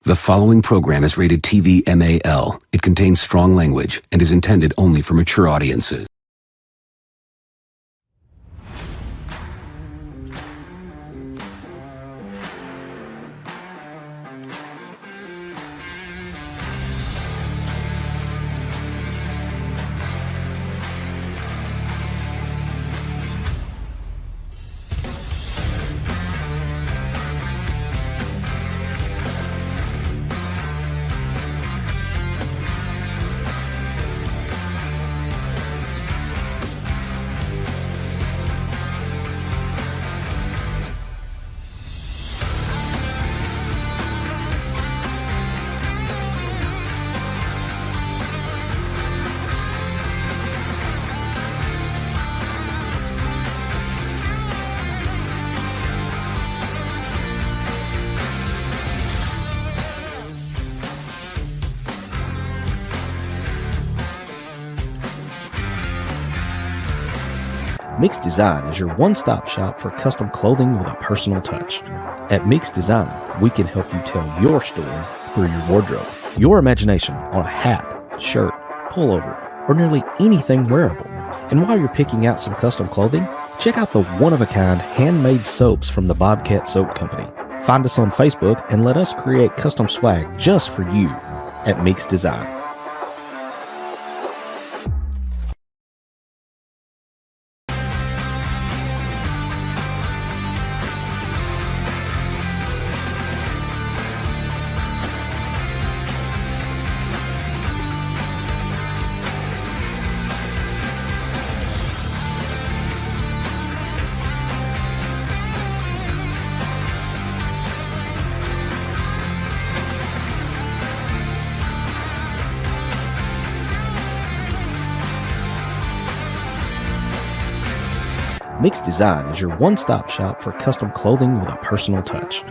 The following program is rated TV MAL. It contains strong language and is intended only for mature audiences. Mixed Design is your one-stop shop for custom clothing with a personal touch. At Mixed Design, we can help you tell your story through your wardrobe. Your imagination on a hat, shirt, pullover, or nearly anything wearable. And while you're picking out some custom clothing, check out the one-of-a-kind handmade soaps from the Bobcat Soap Company. Find us on Facebook and let us create custom swag just for you at Mixed Design. Mixed Design is your one-stop shop for custom clothing with a personal touch.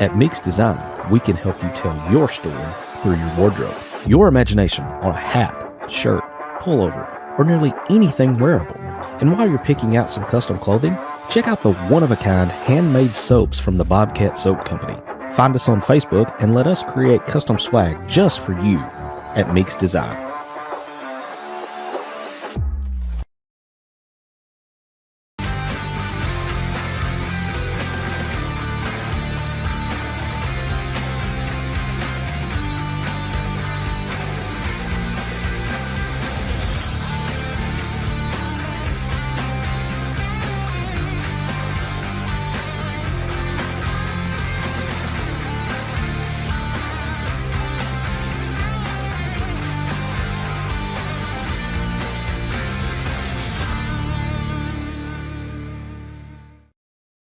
At Mixed Design, we can help you tell your story through your wardrobe. Your imagination on a hat, shirt, pullover, or nearly anything wearable. And while you're picking out some custom clothing, check out the one-of-a-kind handmade soaps from the Bobcat Soap Company. Find us on Facebook and let us create custom swag just for you at Mixed Design.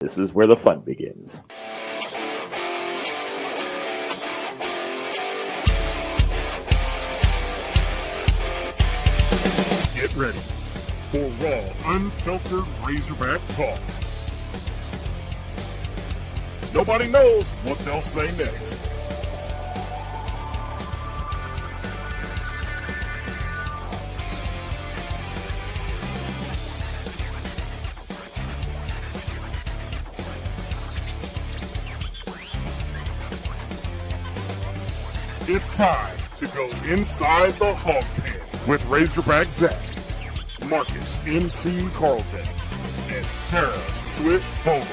This is where the fun begins. Get ready for raw, unfiltered Razorback talk. Nobody knows what they'll say next. It's time to go inside the Hawg Pen with Razorback Zach, Marcus MC Carlton, and Sarah Swish Bogle.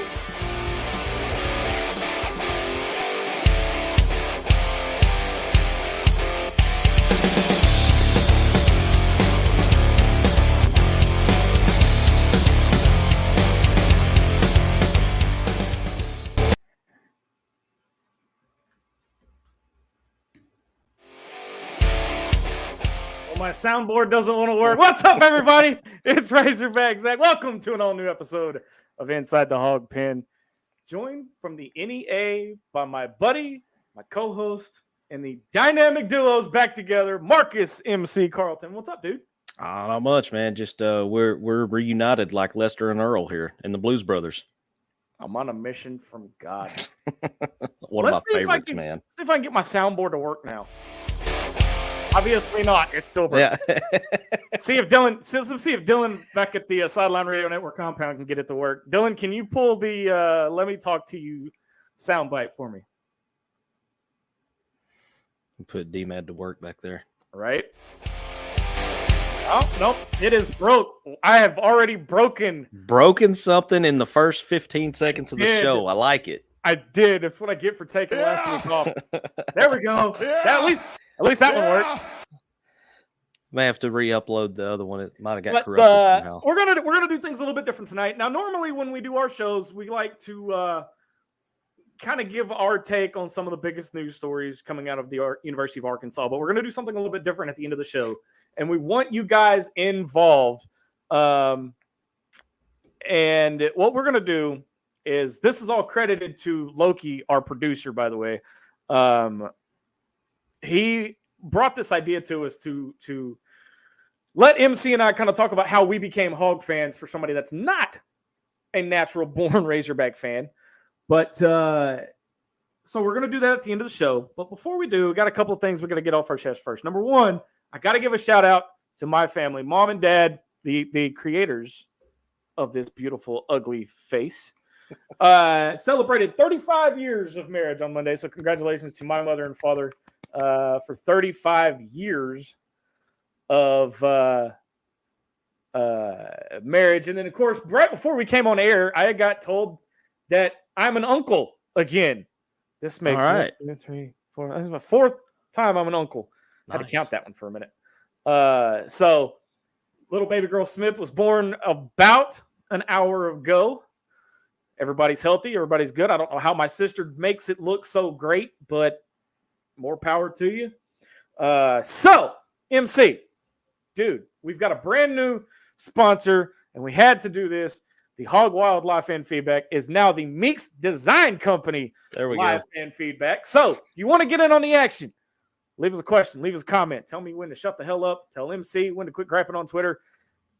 My soundboard doesn't want to work. What's up, everybody? It's Razorback Zach. Welcome to an all-new episode of Inside the Hawg Pen. Joined from the NEA by my buddy, my co-host, and the dynamic duos back together, Marcus MC Carlton. What's up, dude? Not much, man. Just we're reunited like Lester and Earl here in the Blues Brothers. I'm on a mission from God. One of my favorites, man. Let's see if I can get my soundboard to work now. Obviously not. It's still broken. Yeah. see if Dylan back at the Sideline Radio Network compound can get it to work. Dylan, can you pull the "Let Me Talk to You" soundbite for me? Put D-Mad to work back there. Right? Oh, nope. It is broke. I have already broken something in the first 15 seconds of the show. I like it. I did. That's what I get for taking last week off. There we go. At least that one worked. May have to re-upload the other one. It might have got corrupted somehow. We're gonna do things a little bit different tonight. Now, normally when we do our shows, we like to kind of give our take on some of the biggest news stories coming out of the University of Arkansas. But we're gonna do something a little bit different at the end of the show, and we want you guys involved. And what we're gonna do is, this is all credited to Loki, our producer, by the way. He brought this idea to us to let MC and I kind of talk about how we became Hog fans for somebody that's not a natural born Razorback fan. But so we're going to do that at the end of the show. But before we do, we got a couple of things we're going to get off our chest first. Number one, I got to give a shout out to my family, mom and dad, the creators of this beautiful, ugly face. Celebrated 35 years of marriage on Monday. So congratulations to my mother and father for 35 years of marriage. And then, of course, right before we came on air, I got told that I'm an uncle again. This makes all right. 1, 2, 3, 4. This is my fourth time I'm an uncle. I had to count that one for a minute. So little baby girl Smith was born about an hour ago. Everybody's healthy. Everybody's good. I don't know how my sister makes it look so great, but more power to you. So, MC, dude, we've got a brand new sponsor, and we had to do this. The Hog Wildlife and Feedback is now the Meeks Design Company. There we Live go. and Feedback. So, if you want to get in on the action, leave us a question, leave us a comment. Tell me when to shut the hell up. Tell MC when to quit griping on Twitter.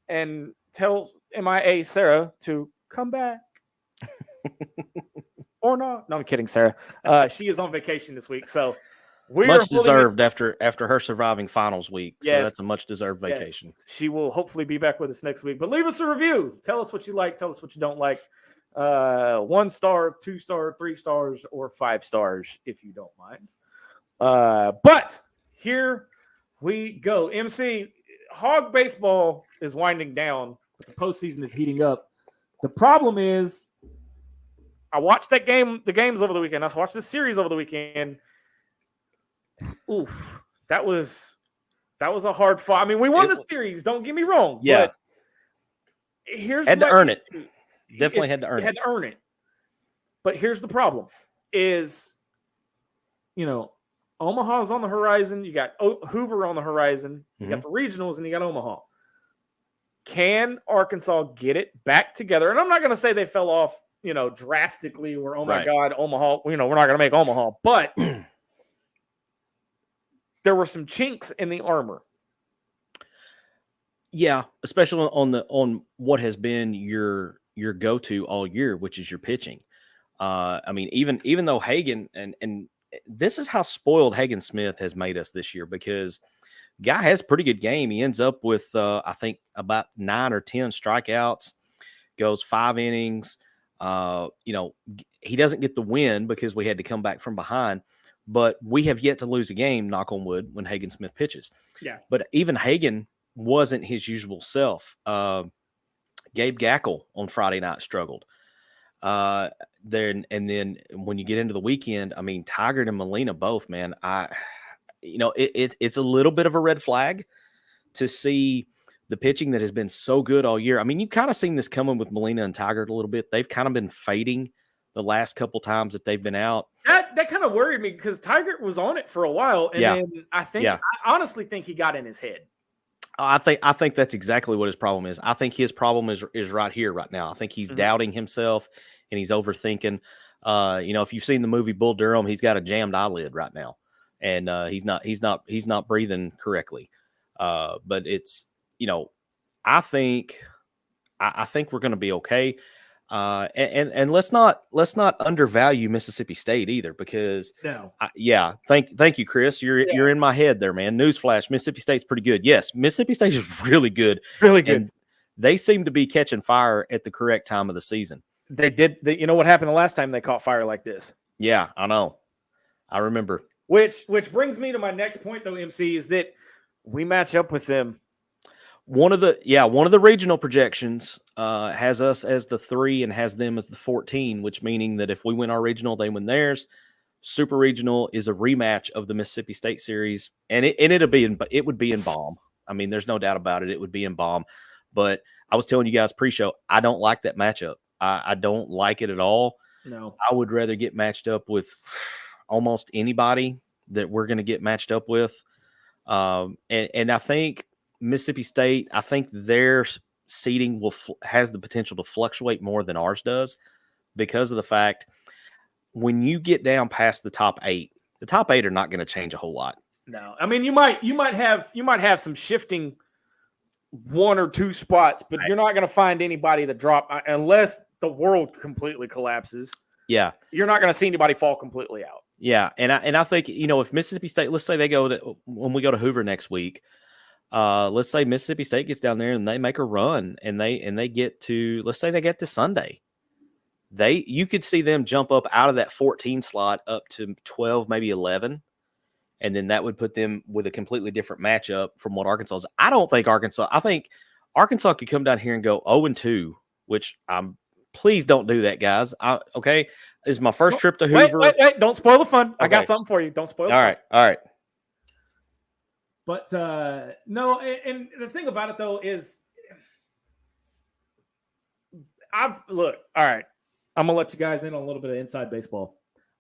And tell MIA Sarah to come back. Or not. No, I'm kidding, Sarah. She is on vacation this week, so we much deserved after her surviving finals week. So yes, that's a much deserved vacation. Yes. She will hopefully be back with us next week. But leave us a review. Tell us what you like. Tell us what you don't like. 1 star, 2 star, 3 stars, or 5 stars if you don't mind. But here we go. MC, Hog baseball is winding down, but the postseason is heating up. The problem is, I watched the games over the weekend. I watched the series over the weekend. Oof, that was a hard fight. I mean, we won the series. Don't get me wrong. Yeah, but here's had to earn it. Definitely had to earn it. Had to earn it. But here's the problem: is Omaha's on the horizon. You got Hoover on the horizon. You got the regionals, and you got Omaha. Can Arkansas get it back together? And I'm not going to say they fell off, drastically, where, oh my God, Omaha, we're not going to make Omaha. But there were some chinks in the armor. Yeah, especially on what has been your go-to all year, which is your pitching. I mean, even though Hagan, and this is how spoiled Hagan Smith has made us this year, because guy has a pretty good game. He ends up with, I think, about 9 or 10 strikeouts, goes 5 innings. He doesn't get the win because we had to come back from behind, but we have yet to lose a game, knock on wood, when Hagan Smith pitches. Yeah. But even Hagan wasn't his usual self. Gabe Gackle on Friday night struggled. Then when you get into the weekend, I mean, Tigert and Molina both, man, it's a little bit of a red flag to see the pitching that has been so good all year. I mean, you've kind of seen this coming with Molina and Tigert a little bit. They've kind of been fading the last couple times that they've been out. That kind of worried me, because Tigert was on it for a while, and then I honestly think he got in his head. I think that's exactly what his problem is. I think his problem is right here, right now. I think he's doubting himself and he's overthinking. If you've seen the movie Bull Durham, he's got a jammed eyelid right now, and he's not breathing correctly. But it's, I think we're going to be okay. And let's not undervalue Mississippi State either, because thank you, Chris. You're in my head there, man. Newsflash: Mississippi State's pretty good. Yes, Mississippi State is really good. And they seem to be catching fire at the correct time of the season. They did. You know what happened the last time they caught fire like this? Yeah, I know. I remember. Which brings me to my next point, though, MC, is that we match up with them. One of the regional projections has us as the 3 and has them as the 14, which meaning that if we win our regional, they win theirs. Super regional is a rematch of the Mississippi State series, and it would be in Baum. I mean, there's no doubt about it. It would be in Baum. But I was telling you guys pre-show, I don't like that matchup. I don't like it at all. No, I would rather get matched up with almost anybody that we're going to get matched up with. And I think Mississippi State, I think their seeding has the potential to fluctuate more than ours does because of the fact when you get down past the top 8 are not going to change a whole lot. No, I mean you might have some shifting 1 or 2 spots, but you're not going to find anybody that drop unless the world completely collapses. Yeah, you're not going to see anybody fall completely out. Yeah, and I think if Mississippi State, let's say when we go to Hoover next week, let's say Mississippi State gets down there and they make a run and they get to, let's say they get to Sunday, you could see them jump up out of that 14 slot up to 12, maybe 11, and then that would put them with a completely different matchup from what Arkansas is. I think Arkansas could come down here and go 0-2, which please don't do that, guys. Okay. This is my first trip to Hoover. Wait. Don't spoil the fun. Okay. I got something for you. Don't spoil the fun. All right. But no, and the thing about it, though, is all right. I'm going to let you guys in on a little bit of inside baseball.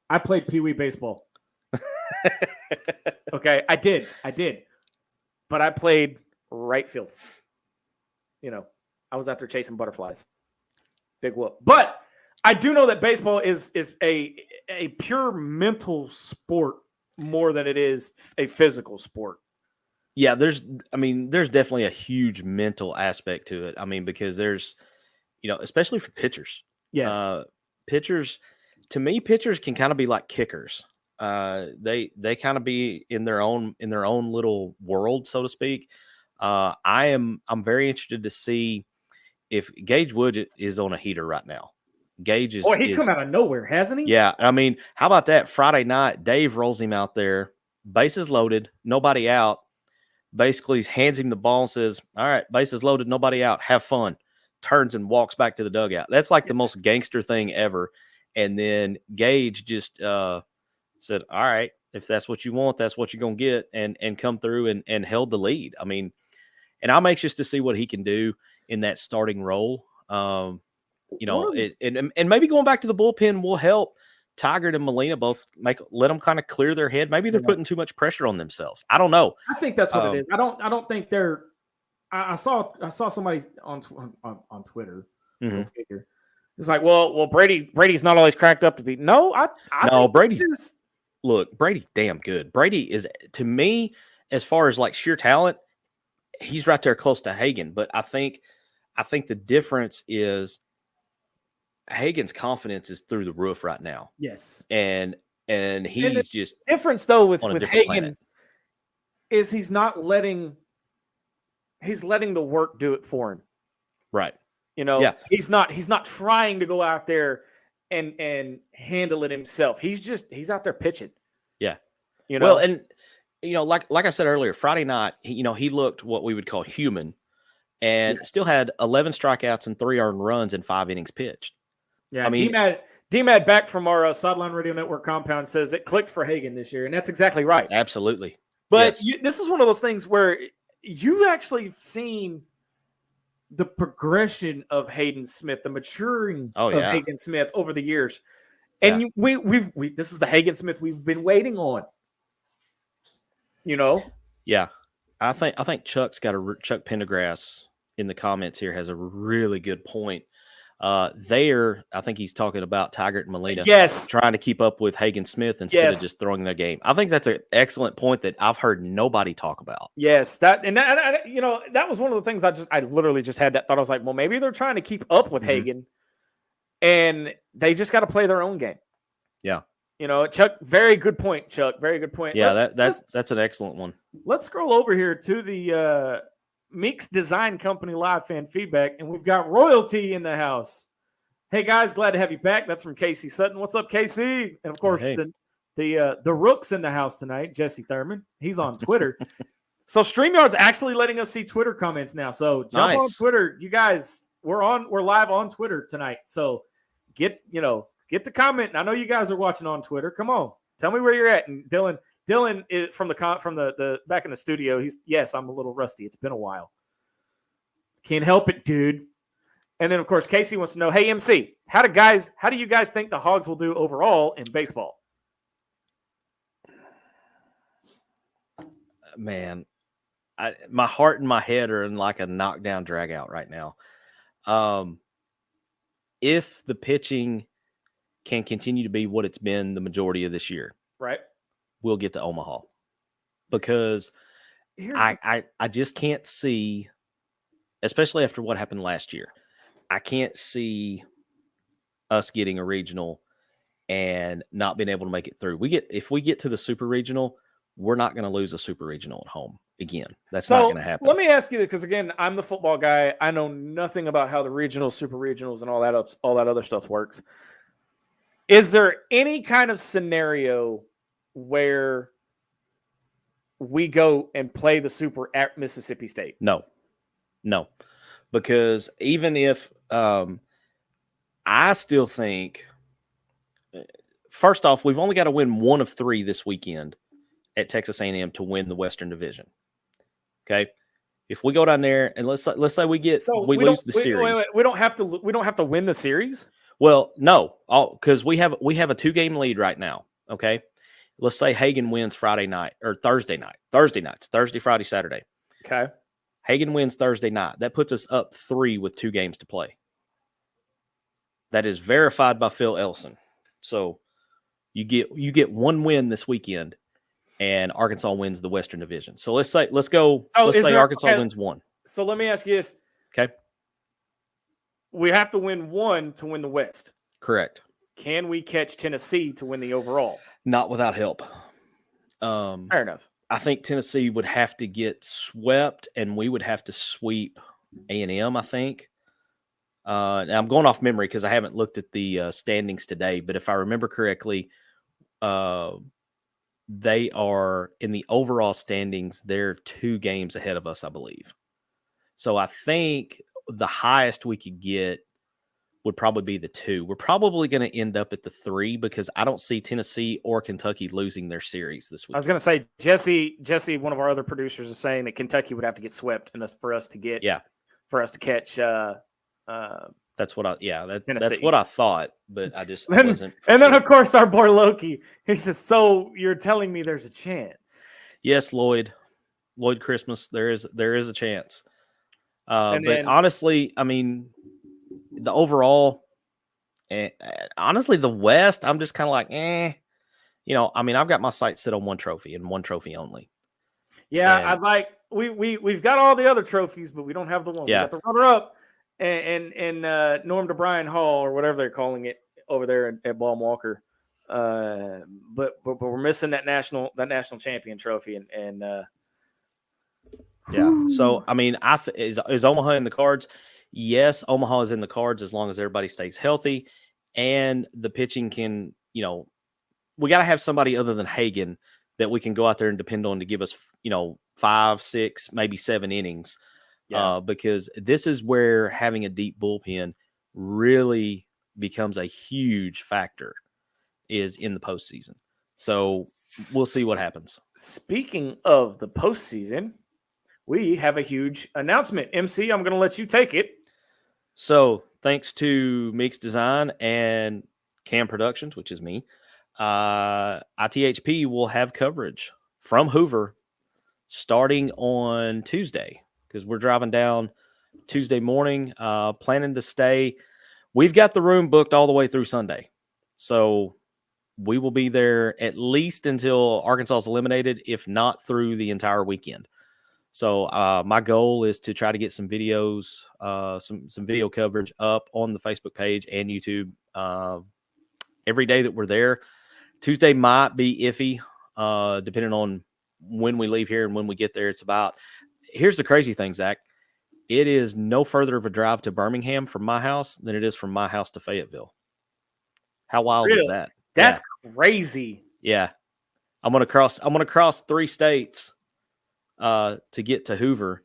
I played Pee Wee baseball. Okay, I did. But I played right field. I was out there chasing butterflies. Big whoop. But I do know that baseball is a pure mental sport more than it is a physical sport. Yeah, there's definitely a huge mental aspect to it. I mean, because there's, especially for pitchers. Yes. Pitchers can kind of be like kickers. They kind of be in their own little world, so to speak. I'm very interested to see if Gage Wood is on a heater right now. Gage is. Boy, he come out of nowhere, hasn't he? Yeah, I mean, how about that? Friday night, Dave rolls him out there, bases loaded, nobody out. Basically, hands him the ball and says, "All right, bases loaded, nobody out. Have fun." Turns and walks back to the dugout. That's like the most gangster thing ever. And then Gage just said, "All right, if that's what you want, that's what you're gonna get," and come through and held the lead. I mean, and I'm anxious to see what he can do in that starting role. And maybe going back to the bullpen will help Tigert and Molina both let them kind of clear their head. Maybe they're putting too much pressure on themselves. I don't know. I think that's what it is. I don't think they're. I saw somebody on Twitter. Mm-hmm. It's like, well, Brady's not always cracked up to be. No, Brady. Look, Brady's damn good. Brady is, to me, as far as like sheer talent, he's right there close to Hagan. But I think the difference is Hagan's confidence is through the roof right now. Yes, and he's just difference though with Hagan planet. Is he's letting the work do it for him. Right. He's not trying to go out there and handle it himself. He's out there pitching. Yeah. Well, and like I said earlier, Friday night, he looked what we would call human and still had 11 strikeouts and 3 earned runs in 5 innings pitched. Yeah. I mean, D-Mad back from our Sideline Radio Network compound says it clicked for Hagan this year, and that's exactly right. Absolutely. But this is one of those things where you actually have seen the progression of Hayden Smith, the maturing of Hagan Smith over the years. And we've this is the Hagan Smith we've been waiting on. Yeah. I think Chuck Pendergrass in the comments here has a really good point. I think he's talking about Tigert and Molina. Yes. Trying to keep up with Hagan Smith instead of just throwing their game. I think that's an excellent point that I've heard nobody talk about. Yes. That was one of the things I literally just had that thought. I was like, well, maybe they're trying to keep up with Hagan and they just got to play their own game. Yeah. Chuck, very good point, Chuck. Very good point. Yeah, that's an excellent one. Let's scroll over here to the Meeks Design Company live fan feedback, and we've got royalty in the house. Hey guys, glad to have you back. That's from Casey Sutton. What's up, Casey? And of course, The Rook's in the house tonight, Jesse Thurman. He's on Twitter. So StreamYard's actually letting us see Twitter comments now. So jump on Twitter, you guys. We're live on Twitter tonight. So get to comment. I know you guys are watching on Twitter. Come on, tell me where you're at. And Dylan is from the back in the studio. Yes, I'm a little rusty. It's been a while. Can't help it, dude. And then of course Casey wants to know, hey MC, how do you guys think the Hogs will do overall in baseball? Man, my heart and my head are in like a knockdown drag out right now. If the pitching can continue to be what it's been the majority of this year, right, we'll get to Omaha, because I just can't see, especially after what happened last year, I can't see us getting a regional and not being able to make it through. If we get to the super regional, we're not going to lose a super regional at home again. That's not going to happen. Let me ask you this, because again, I'm the football guy. I know nothing about how the regionals, super regionals, and all that other stuff works. Is there any kind of scenario where we go and play the super at Mississippi State? No, because even if I still think, first off, we've only got to win one of 3 this weekend at Texas A&M to win the Western Division. Okay, if we go down there and let's say we lose the series, wait, we don't have to win the series. Well, no, because we have a 2-game lead right now. Okay, let's say Hagen wins Friday night or Thursday night. Thursday, Friday, Saturday. Okay, Hagen wins Thursday night. That puts us up 3 with 2 games to play. That is verified by Phil Elson. So you get 1 win this weekend, and Arkansas wins the Western Division. So let's say Arkansas wins 1. So let me ask you this. Okay. We have to win 1 to win the West. Correct. Can we catch Tennessee to win the overall? Not without help. Fair enough. I think Tennessee would have to get swept, and we would have to sweep A&M, I think. Now I'm going off memory because I haven't looked at the standings today, but if I remember correctly, they are in the overall standings. They're 2 games ahead of us, I believe. So I think the highest we could get would probably be the 2. We're probably going to end up at the 3 because I don't see Tennessee or Kentucky losing their series this week. I was going to say, Jesse, one of our other producers, is saying that Kentucky would have to get swept for us to catch. That's what I thought, but I just wasn't. Then of course our boy Loki, he says, "So you're telling me there's a chance?" Yes, Lloyd Christmas, there is a chance. But then, honestly, I mean, the overall, honestly, the West, I'm just kind of like, I mean, I've got my sights set on 1 trophy and 1 trophy only. Yeah, I'd like we've got all the other trophies, but we don't have the one. Yeah. We got the runner-up and Norm DeBryan Hall or whatever they're calling it over there at Baum Walker. But we're missing that national champion trophy and yeah. So I mean, is Omaha in the cards? Yes, Omaha is in the cards as long as everybody stays healthy and the pitching can, we got to have somebody other than Hagen that we can go out there and depend on to give us, 5, 6, maybe 7 innings. Yeah. Because this is where having a deep bullpen really becomes a huge factor, is in the postseason. So we'll see what happens. Speaking of the postseason, we have a huge announcement. MC, I'm going to let you take it. So thanks to Meeks Design and Cam Productions, which is me, ITHP will have coverage from Hoover starting on Tuesday, because we're driving down Tuesday morning, planning to stay. We've got the room booked all the way through Sunday. So we will be there at least until Arkansas is eliminated, if not through the entire weekend. So my goal is to try to get some videos, some video coverage up on the Facebook page and YouTube every day that we're there. Tuesday might be iffy, depending on when we leave here and when we get there. Here's the crazy thing, Zach. It is no further of a drive to Birmingham from my house than it is from my house to Fayetteville. How wild is that? That's crazy. Yeah. I'm gonna cross 3 states to get to Hoover.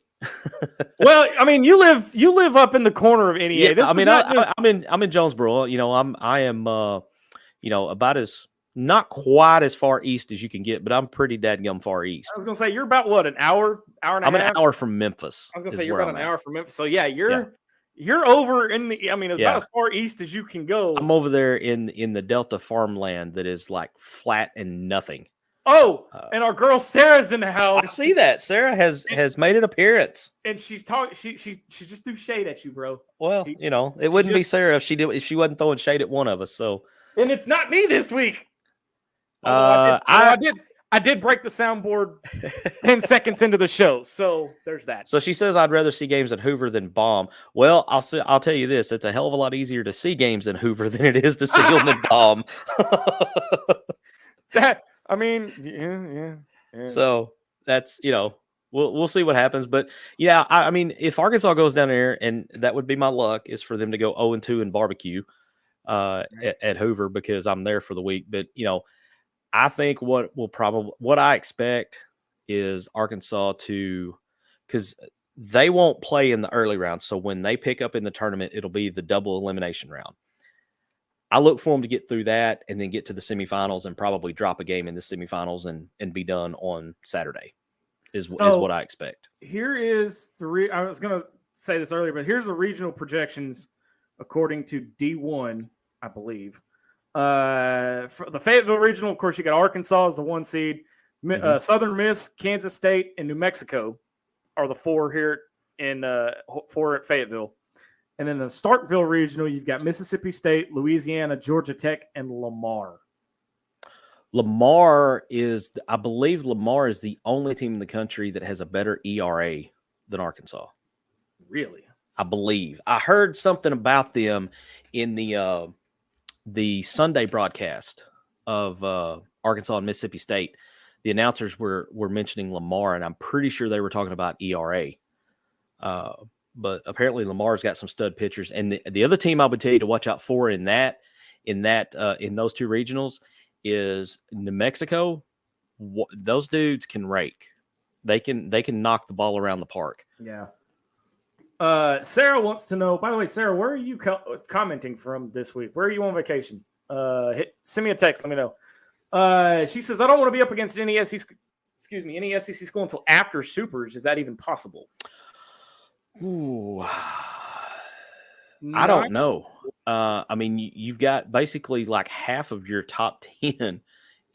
Well, I mean, you live up in the corner of NEA. Yeah, This I is mean, not just I'm in Jonesboro. You know, I am about as not quite as far east as you can get, but I'm pretty dadgum far I east. was gonna say you're about what, an hour and a I'm half? an hour from Memphis. I was gonna is say you're where about I'm an at. hour from Memphis. So yeah, Yeah. you're over in the. I mean, it's Yeah. about as far east as you can go. I'm over there in the Delta farmland that is like flat and nothing. Oh, and our girl Sarah's in the I house. see that Sarah has made an appearance. And she's talking. She just threw shade at you, bro. Well, it wouldn't be Sarah if she wasn't throwing shade at one of us. So, and it's not me this week. I did break the soundboard 10 seconds into the show, so there's that. So she says I'd rather see games at Hoover than Baum. Well, I'll tell you this: it's a hell of a lot easier to see games in Hoover than it is to see them in Baum. I mean, yeah. So that's we'll see what happens, but yeah, I mean, if Arkansas goes down there, and that would be my luck, is for them to go 0-2 in barbecue at Hoover because I'm there for the week. But I think what I expect is Arkansas because they won't play in the early round. So when they pick up in the tournament, it'll be the double elimination round. I look for them to get through that and then get to the semifinals and probably drop a game in the semifinals and be done on Saturday is what I expect. Here is I was going to say this earlier, but here's the regional projections according to D1, I believe. For the Fayetteville Regional, of course, you got Arkansas as the 1 seed. Southern Miss, Kansas State, and New Mexico are the 4 here for at Fayetteville. And then the Starkville Regional, you've got Mississippi State, Louisiana, Georgia Tech, and Lamar. I believe Lamar is the only team in the country that has a better ERA than Arkansas. Really? I believe. I heard something about them in the Sunday broadcast of Arkansas and Mississippi State. The announcers were mentioning Lamar, and I'm pretty sure they were talking about ERA. But apparently Lamar's got some stud pitchers. And the other team I would tell you to watch out for in those 2 regionals is New Mexico. Those dudes can rake. They can knock the ball around the park. Yeah. Sarah wants to know, by the way, Sarah, where are you commenting from this week? Where are you on vacation? Send me a text. Let me know. She says, I don't want to be up against any SEC school until after Supers. Is that even possible? Ooh, I don't know. I mean, you've got basically like half of your top 10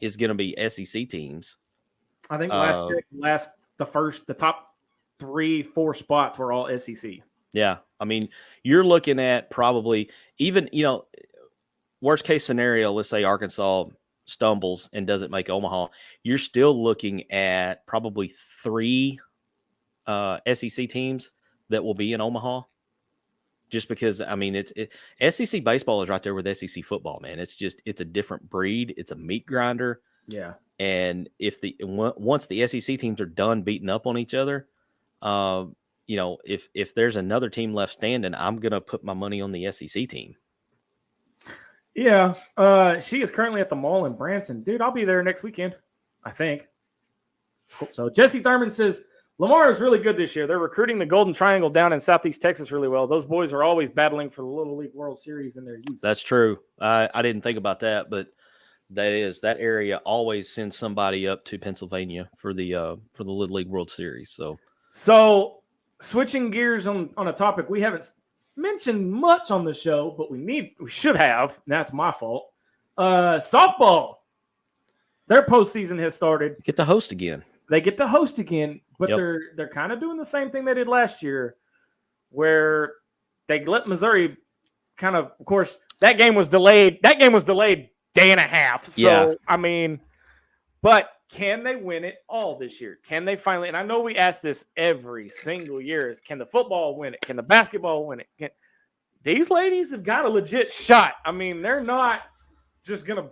is going to be SEC teams. I think last year, the top 3-4 spots were all SEC. Yeah. I mean, you're looking at probably even, worst case scenario, let's say Arkansas stumbles and doesn't make Omaha. You're still looking at probably 3 SEC teams that will be in Omaha, just because, I mean, SEC baseball is right there with SEC football, man. It's a different breed. It's a meat grinder. Yeah. And once the SEC teams are done beating up on each other, if there's another team left standing, I'm going to put my money on the SEC team. Yeah. She is currently at the mall in Branson. Dude, I'll be there next weekend, I think. Hope so. Jesse Thurman says, Lamar is really good this year. They're recruiting the Golden Triangle down in Southeast Texas really well. Those boys are always battling for the Little League World Series in their youth. That's true. I didn't think about that, but that area always sends somebody up to Pennsylvania for the Little League World Series. So switching gears on a topic we haven't mentioned much on the show, but we should have. And that's my fault. Softball. Their postseason has started. Get to host again. They get to host again, but Yep. they're kind of doing the same thing they did last year, where they let Missouri of course, that game was delayed. That game was delayed day and a half. So, Yeah. I mean, but can they win it all this year? Can they finally? And I know we ask this every single year: can the football win it? Can the basketball win it? These ladies have got a legit shot. I mean, they're not just gonna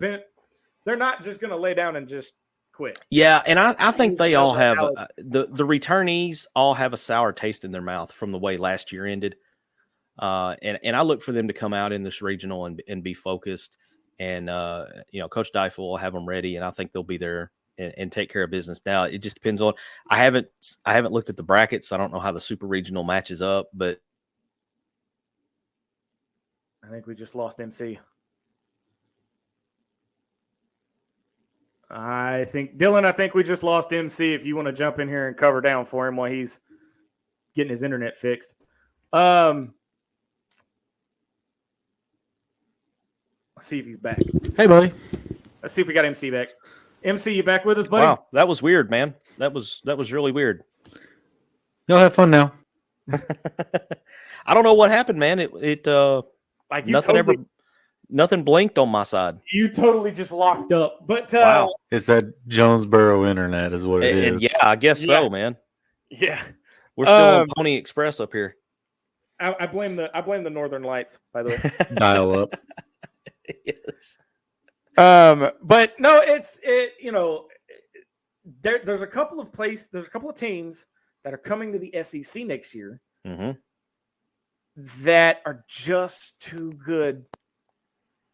lay down and just quit. Yeah, and I think they all have the returnees all have a sour taste in their mouth from the way last year ended. And I look for them to come out in this regional and be focused And Coach Deifel will have them ready, and I think they'll be there and take care of business. Now it just depends on. I haven't looked at the brackets. So I don't know how the super regional matches up, but I think we just lost MC. I think we just lost MC. If you want to jump in here and cover down for him while he's getting his internet fixed. Let's see if he's back. Hey, buddy. Let's see if we got MC back. MC, you back with us, buddy? wow, that was weird, man. That was really weird. Y'all have fun now. I don't know what happened, man. It like you nothing blinked on my side. You totally just locked up. But Wow. It's that Jonesboro internet is what it is. And yeah, I guess so, man. Yeah. We're still on Pony Express up here. I blame the Northern Lights, by the way. Dial up. Yes. But no, there's a couple of teams that are coming to the SEC next year that are just too good,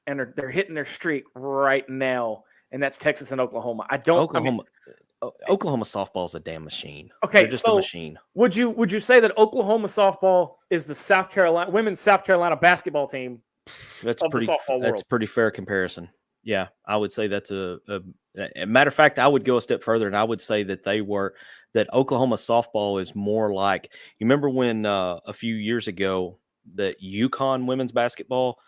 and they're hitting their streak right now, and that's Texas and Oklahoma. Oklahoma softball is a damn machine. Okay, they're just a machine. Would you say that Oklahoma softball is the women's South Carolina basketball team? That's pretty fair comparison. Yeah, I would say that's a matter of fact. I would go a step further, and I would say that that Oklahoma softball is more like, you remember when a few years ago that UConn women's basketball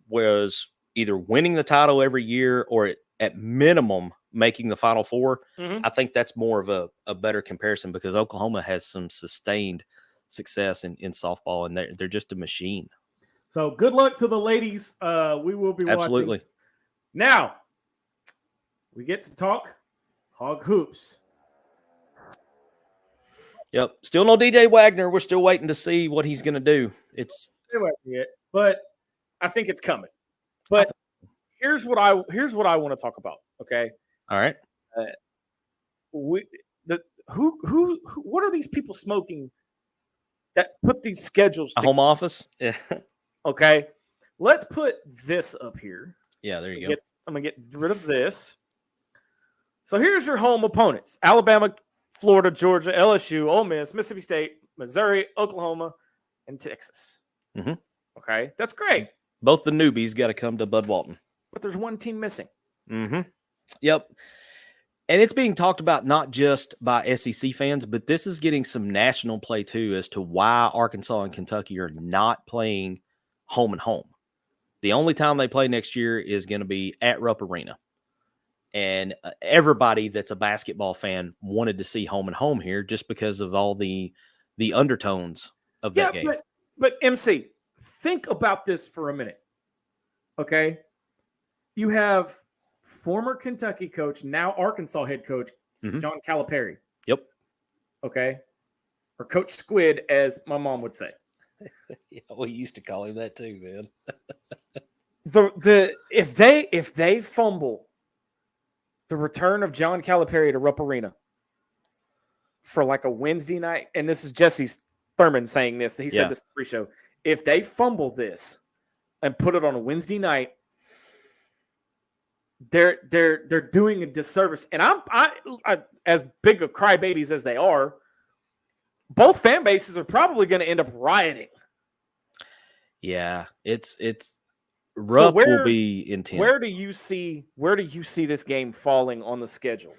was either winning the title every year or at minimum making the Final Four. I think that's more of a better comparison, because Oklahoma has some sustained success in softball, and they're just a machine. So good luck to the ladies. We will be Absolutely. watching. Now, we get to talk Hog Hoops. Yep. Still no DJ Wagner. We're still waiting to see what he's going to do. But I think it's coming. But here's what I want to talk about. Okay. All right. What are these people smoking that put these schedules together? Home office. Yeah. Okay. Let's put this up here. Yeah, there you go. I'm going to get rid of this. So here's your home opponents: Alabama, Florida, Georgia, LSU, Ole Miss, Mississippi State, Missouri, Oklahoma, and Texas. Okay, that's great. Both the newbies got to come to Bud Walton. But there's one team missing. Yep. And it's being talked about not just by SEC fans, but this is getting some national play too as to why Arkansas and Kentucky are not playing home and home. The only time they play next year is going to be at Rupp Arena. And everybody that's a basketball fan wanted to see home and home here just because of all the undertones of that game. But MC, think about this for a minute. Okay? You have former Kentucky coach, now Arkansas head coach, John Calipari. Yep. Okay? Or Coach Squid, as my mom would say. Yeah, we used to call him that too, man. If they fumble the return of John Calipari to Rupp Arena for like a Wednesday night, and this is Jesse Thurman saying this, he said this pre-show. If they fumble this and put it on a Wednesday night, they're doing a disservice. And I as big of crybabies as they are, both fan bases are probably going to end up rioting. Yeah, it's Rupp will be intense. Where do you see this game falling on the schedule?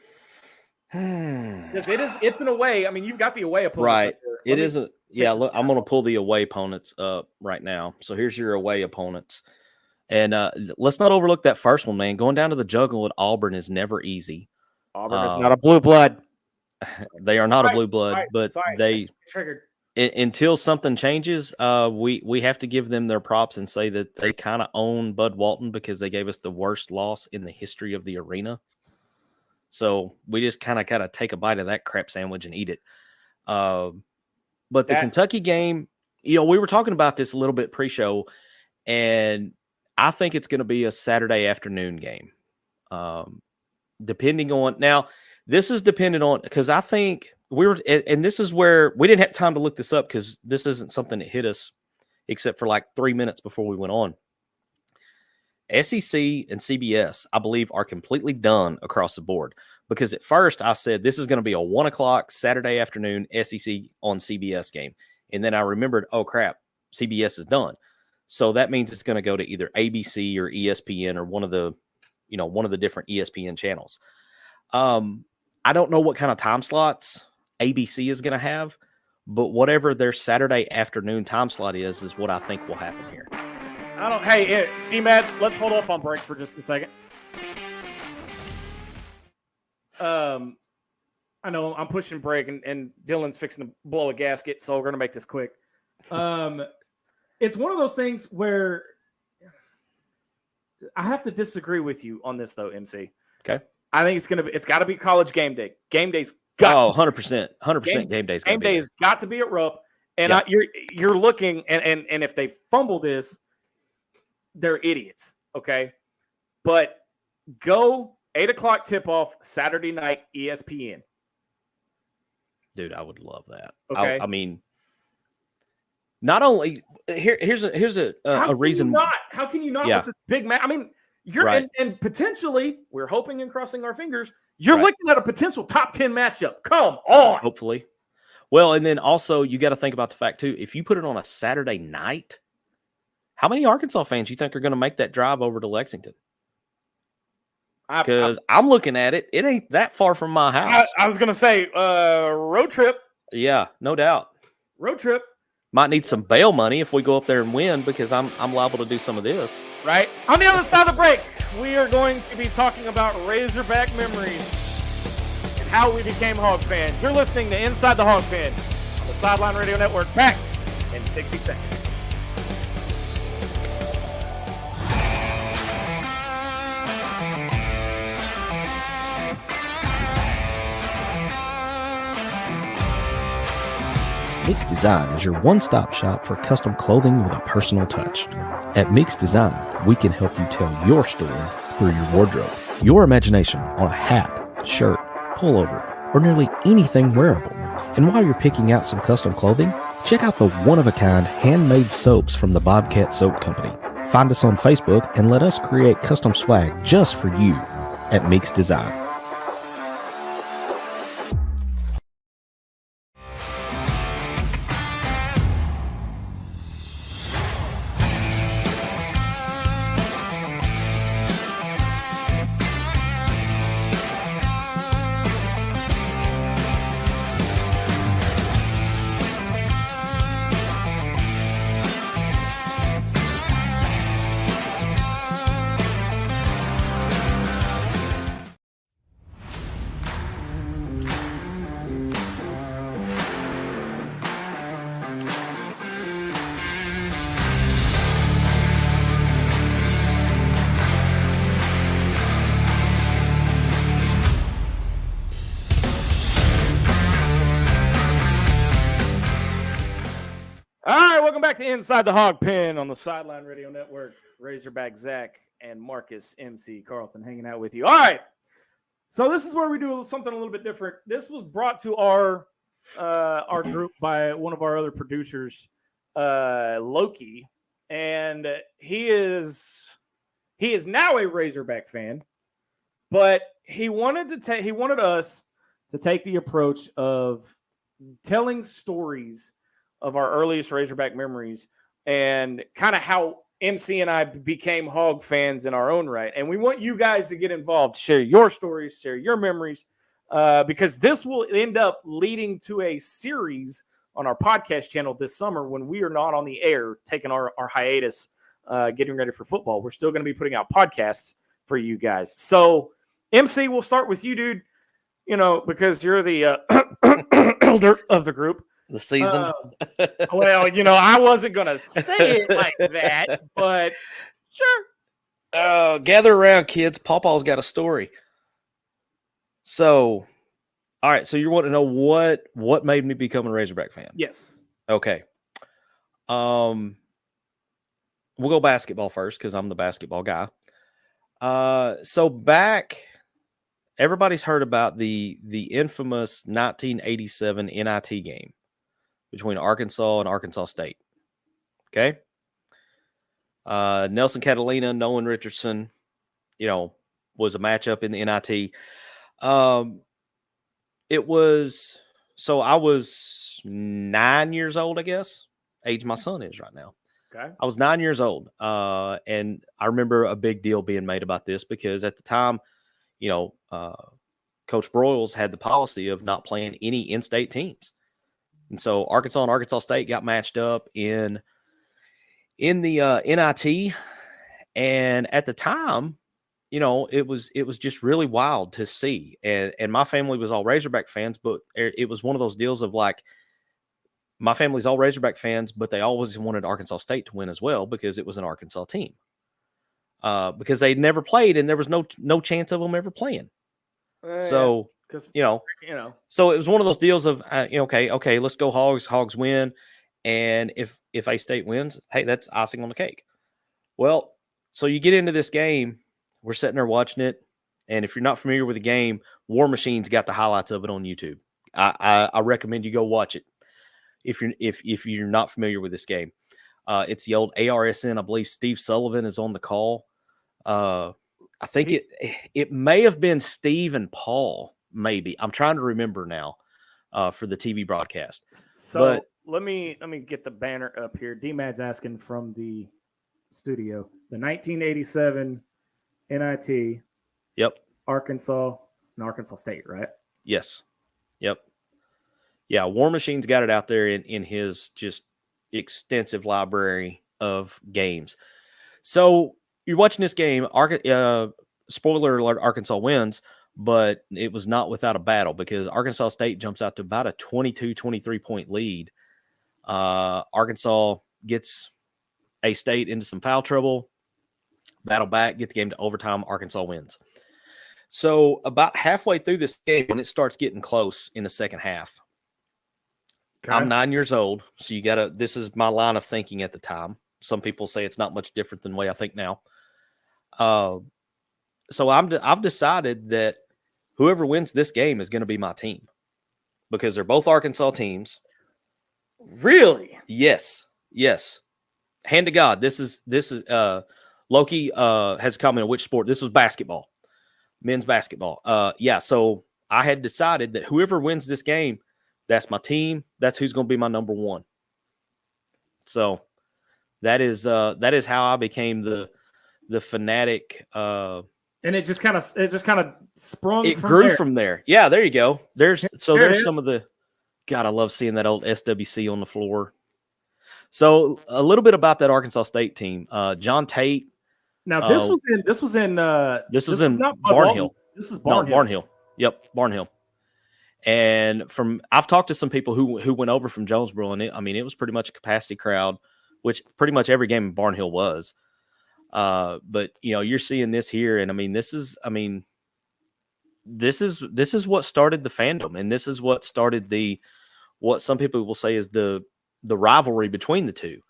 Because it's an away. I mean, you've got the away opponents. Right. It isn't. Yeah, look, I'm going to pull the away opponents up right now. So here's your away opponents. And let's not overlook that first one, man. Going down to the Juggle at Auburn is never easy. Auburn is not a blue blood. They are not a blue blood, but they triggered. Until something changes, we have to give them their props and say that they kind of own Bud Walton because they gave us the worst loss in the history of the arena. So we just kind of take a bite of that crap sandwich and eat it. But the Kentucky game, we were talking about this a little bit pre-show, and I think it's going to be a Saturday afternoon game. Depending on now, this is dependent on, because I think and this is where we didn't have time to look this up because this isn't something that hit us except for like 3 minutes before we went on. SEC and CBS, I believe, are completely done across the board. Because at first I said this is going to be a 1 o'clock Saturday afternoon SEC on CBS game. And then I remembered, oh crap, CBS is done. So that means it's going to go to either ABC or ESPN or one of the different ESPN channels. I don't know what kind of time slots ABC is going to have, but whatever their Saturday afternoon time slot is what I think will happen here. Hey, D-Mad, let's hold off on break for just a second. I know I'm pushing break and Dylan's fixing to blow a gasket, so we're going to make this quick. It's one of those things where I have to disagree with you on this, though, MC. Okay. I think it's got to be college game day. Game day's got 100%. 100% game day's game day's got to be at Rupp. And you're looking, and if they fumble this, they're idiots, okay? But go 8 o'clock tip-off Saturday night ESPN. Dude, I would love that. Okay. I mean, not only here's a reason. How can you not Yeah. with this big match? I mean, you're Right. and potentially, we're hoping and crossing our fingers, you're looking at a potential top 10 matchup. Come on. Hopefully. Well, and then also you got to think about the fact too, if you put it on a Saturday night, how many Arkansas fans you think are going to make that drive over to Lexington? Because I'm looking at it. It ain't that far from my house. I was going to say road trip. Yeah, no doubt. Road trip. Might need some bail money if we go up there and win because I'm liable to do some of this. Right. On the other side of the break, we are going to be talking about Razorback Memories and how we became Hog fans. You're listening to Inside the Hawg Pen on the Sideline Radio Network. Back in 60 seconds. Mix Design is your one-stop shop for custom clothing with a personal touch. At Mix Design, we can help you tell your story through your wardrobe. Your imagination on a hat, shirt, pullover, or nearly anything wearable. And while you're picking out some custom clothing, check out the one-of-a-kind handmade soaps from the Bobcat Soap Company. Find us on Facebook and let us create custom swag just for you at Mix Design. Welcome back to Inside the Hawg Pen on the Sideline Radio Network. Razorback Zach and Marcus MC Carlton hanging out with you. All right. So this is where we do something a little bit different. This was brought to our group by one of our other producers, Loki, and he is now a Razorback fan, but he wanted us to take the approach of telling stories of our earliest Razorback memories and kind of how MC and I became Hog fans in our own right. And we want you guys to get involved, share your stories, share your memories, because this will end up leading to a series on our podcast channel this summer when we are not on the air, taking our hiatus, getting ready for football. We're still going to be putting out podcasts for you guys. So MC, we'll start with you, dude, because you're the elder of the group. The season. Well, I wasn't going to say it like that, but sure. Gather around, kids. Pawpaw's got a story. So, all right. So you want to know what made me become a Razorback fan? Yes. Okay. We'll go basketball first because I'm the basketball guy. So back, everybody's heard about the infamous 1987 NIT game between Arkansas and Arkansas State. Okay. Nelson Catalina, Nolan Richardson, was a matchup in the NIT. I was 9 years old, I guess, age my son is right now. Okay. I was 9 years old. And I remember a big deal being made about this because at the time, Coach Broyles had the policy of not playing any in-state teams. And so Arkansas and Arkansas State got matched up in the NIT. And at the time, it was just really wild to see. And my family was all Razorback fans, but it was one of those deals of like, my family's all Razorback fans, but they always wanted Arkansas State to win as well because it was an Arkansas team. Because they'd never played and there was no chance of them ever playing. So, so it was one of those deals of, okay, let's go Hogs. Hogs win. And if A-State wins, hey, that's icing on the cake. Well, so you get into this game, we're sitting there watching it. And if you're not familiar with the game, War Machine's got the highlights of it on YouTube. I recommend you go watch it if you're not familiar with this game. It's the old ARSN. I believe Steve Sullivan is on the call. I think it may have been Steve and Paul, maybe. I'm trying to remember now for the TV broadcast. So let me get the banner up here. D-Mad's asking from the studio. The 1987 NIT. Yep. Arkansas and Arkansas State, right? Yes. Yep. Yeah, War Machine's got it out there in his just extensive library of games. So you're watching this game. Spoiler alert, Arkansas wins, but it was not without a battle because Arkansas State jumps out to about a 22, 23-point lead. Arkansas gets A-State into some foul trouble, battle back, get the game to overtime. Arkansas wins. So about halfway through this game, when it starts getting close in the second half, okay. I'm 9 years old, so this is my line of thinking at the time. Some people say it's not much different than the way I think now. So I've decided that whoever wins this game is going to be my team because they're both Arkansas teams. Really? Yes. Hand to God. This is Loki has commented which sport. This was basketball, men's basketball. So I had decided that whoever wins this game, that's my team. That's who's going to be my number one. So that is how I became the fanatic. And it just kind of sprung. It grew from there. Yeah, there you go. There's some of the. God, I love seeing that old SWC on the floor. So a little bit about that Arkansas State team. John Tate. Now this was in Barnhill. This is Barnhill. No, Barnhill. Yep, Barnhill. And I've talked to some people who went over from Jonesboro, and it was pretty much a capacity crowd, which pretty much every game in Barnhill was. But you're seeing this here, and this is what started the fandom, and this is what started what some people will say is the rivalry between the two.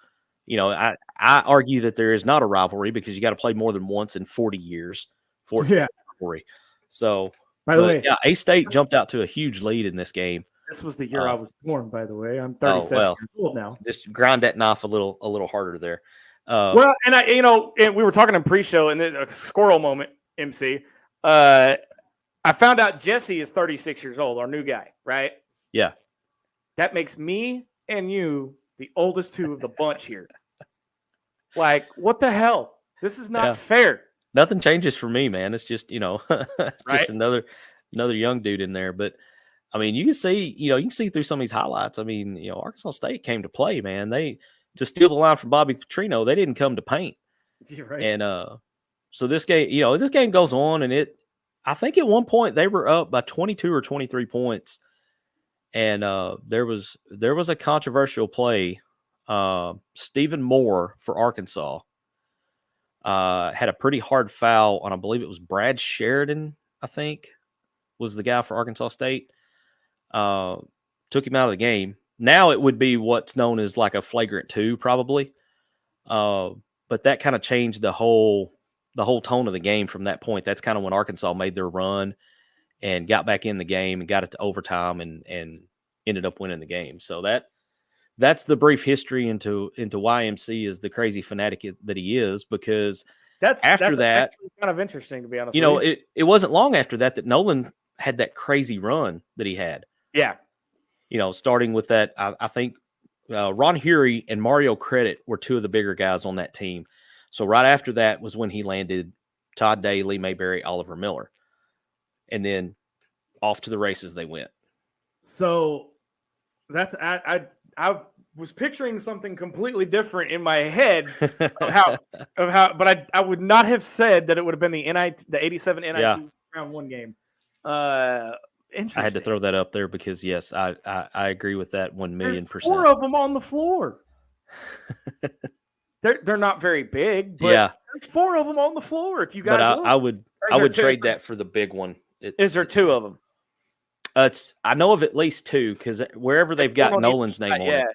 I argue that there is not a rivalry because you got to play more than once in 40 years for rivalry. So, by the way, A-State jumped out to a huge lead in this game. This was the year I was born, by the way. I'm 37 years old now. Just grind that knife a little harder there. And we were talking in pre-show, and a squirrel moment, MC. I found out Jesse is 36 years old, our new guy, right? Yeah. That makes me and you the oldest two of the bunch here. Like, what the hell? This is not fair. Nothing changes for me, man. It's just, it's right? just another young dude in there. But you can see through some of these highlights. Arkansas State came to play, man. To steal the line from Bobby Petrino, they didn't come to paint. You're right. And so this game goes on, and I think at one point they were up by 22 or 23 points. And there was a controversial play. Stephen Moore for Arkansas had a pretty hard foul on, I believe it was Brad Sheridan, I think, was the guy for Arkansas State. Took him out of the game. Now it would be what's known as like a flagrant 2, probably. But that kind of changed the whole tone of the game from that point. That's kind of when Arkansas made their run and got back in the game and got it to overtime and ended up winning the game. So that's the brief history into why MC is the crazy fanatic that he is, because that's that, actually kind of interesting, to be honest. It wasn't long after that Nolan had that crazy run that he had. Yeah. Starting with that, I think Ron Hury and Mario Credit were two of the bigger guys on that team. So right after that was when he landed Todd Day, Lee Mayberry, Oliver Miller. And then off to the races they went. So that's I was picturing something completely different in my head of how but I would not have said that it would have been the 87 NIT round 1 game. Interesting. I had to throw that up there because yes, I agree with that 1,000,000%. There's 4 of them on the floor. They're not very big, but there's 4 of them on the floor. If you guys, I would trade that for the big one. Is there 2 of them? I know of at least 2 because wherever they've got Nolan's name on it,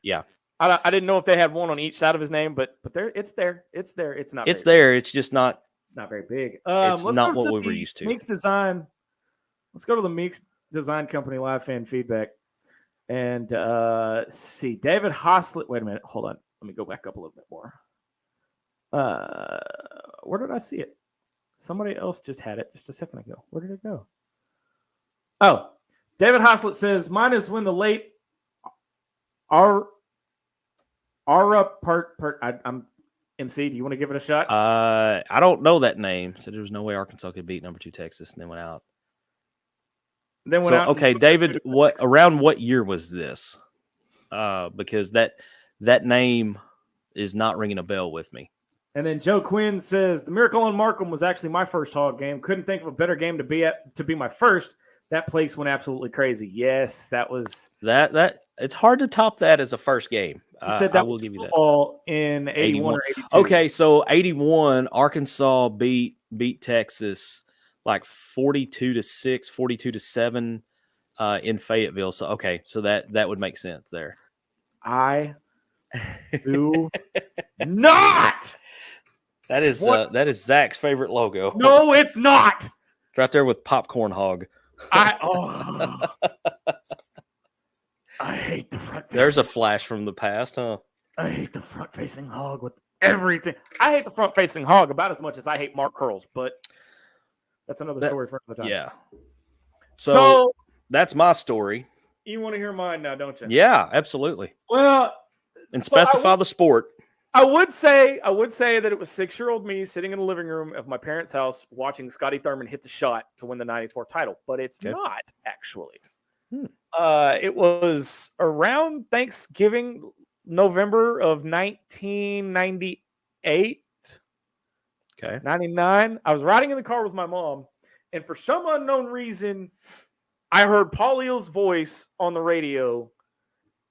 I didn't know if they had one on each side of his name, but it's there. It's there. It's not. It's there. It's just not. It's not very big. It's not what we were used to. Meeks Design. Let's go to the Meeks Design Company live fan feedback and see David Hoslett. Wait a minute. Hold on. Let me go back up a little bit more. Where did I see it? Somebody else just had it just a second ago. Where did it go? Oh, David Hoslett says, mine is when the late I'm MC. Do you want to give it a shot? I don't know that name. Said there was no way Arkansas could beat number 2 Texas, and then went out. Okay, David, around what year was this? Because that name is not ringing a bell with me. And then Joe Quinn says the Miracle on Markham was actually my first Hog game. Couldn't think of a better game to be my first. That place went absolutely crazy. Yes, that was that. It's hard to top that as a first game. He said that was football in 81 or 82. Okay, so 81, Arkansas beat Texas like 42-6, 42-7 in Fayetteville. So okay, so that would make sense there. I do not. That is Zach's favorite logo. No, it's not. Right there with Popcorn Hog. I hate the front. There's a flash from the past, huh? I hate the front-facing hog with everything. I hate the front-facing hog about as much as I hate Mark Curls, but that's another story for another time. Yeah. So that's my story. You want to hear mine now, don't you? Yeah, absolutely. Well, and specify the sport. I would say that it was 6-year-old me sitting in the living room of my parents' house watching Scotty Thurman hit the shot to win the 94 title, but it's not actually. It was around Thanksgiving, November of 1998. Okay. 99. I was riding in the car with my mom, and for some unknown reason, I heard Paul Eel's voice on the radio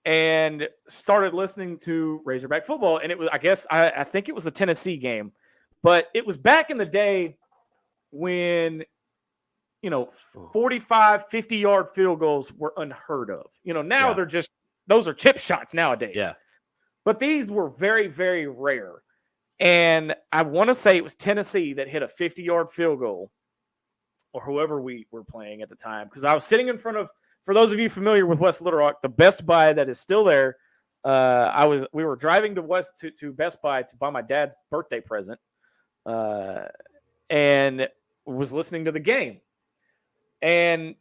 and started listening to Razorback football. And it was, I think it was a Tennessee game, but it was back in the day when, 45, 50-yard field goals were unheard of. Now they're just, those are chip shots nowadays. Yeah. But these were very, very rare. And I want to say it was Tennessee that hit a 50-yard field goal, or whoever we were playing at the time. Because I was sitting in front of, for those of you familiar with West Little Rock, the Best Buy that is still there. We were driving to Best Buy to buy my dad's birthday present, and was listening to the game. And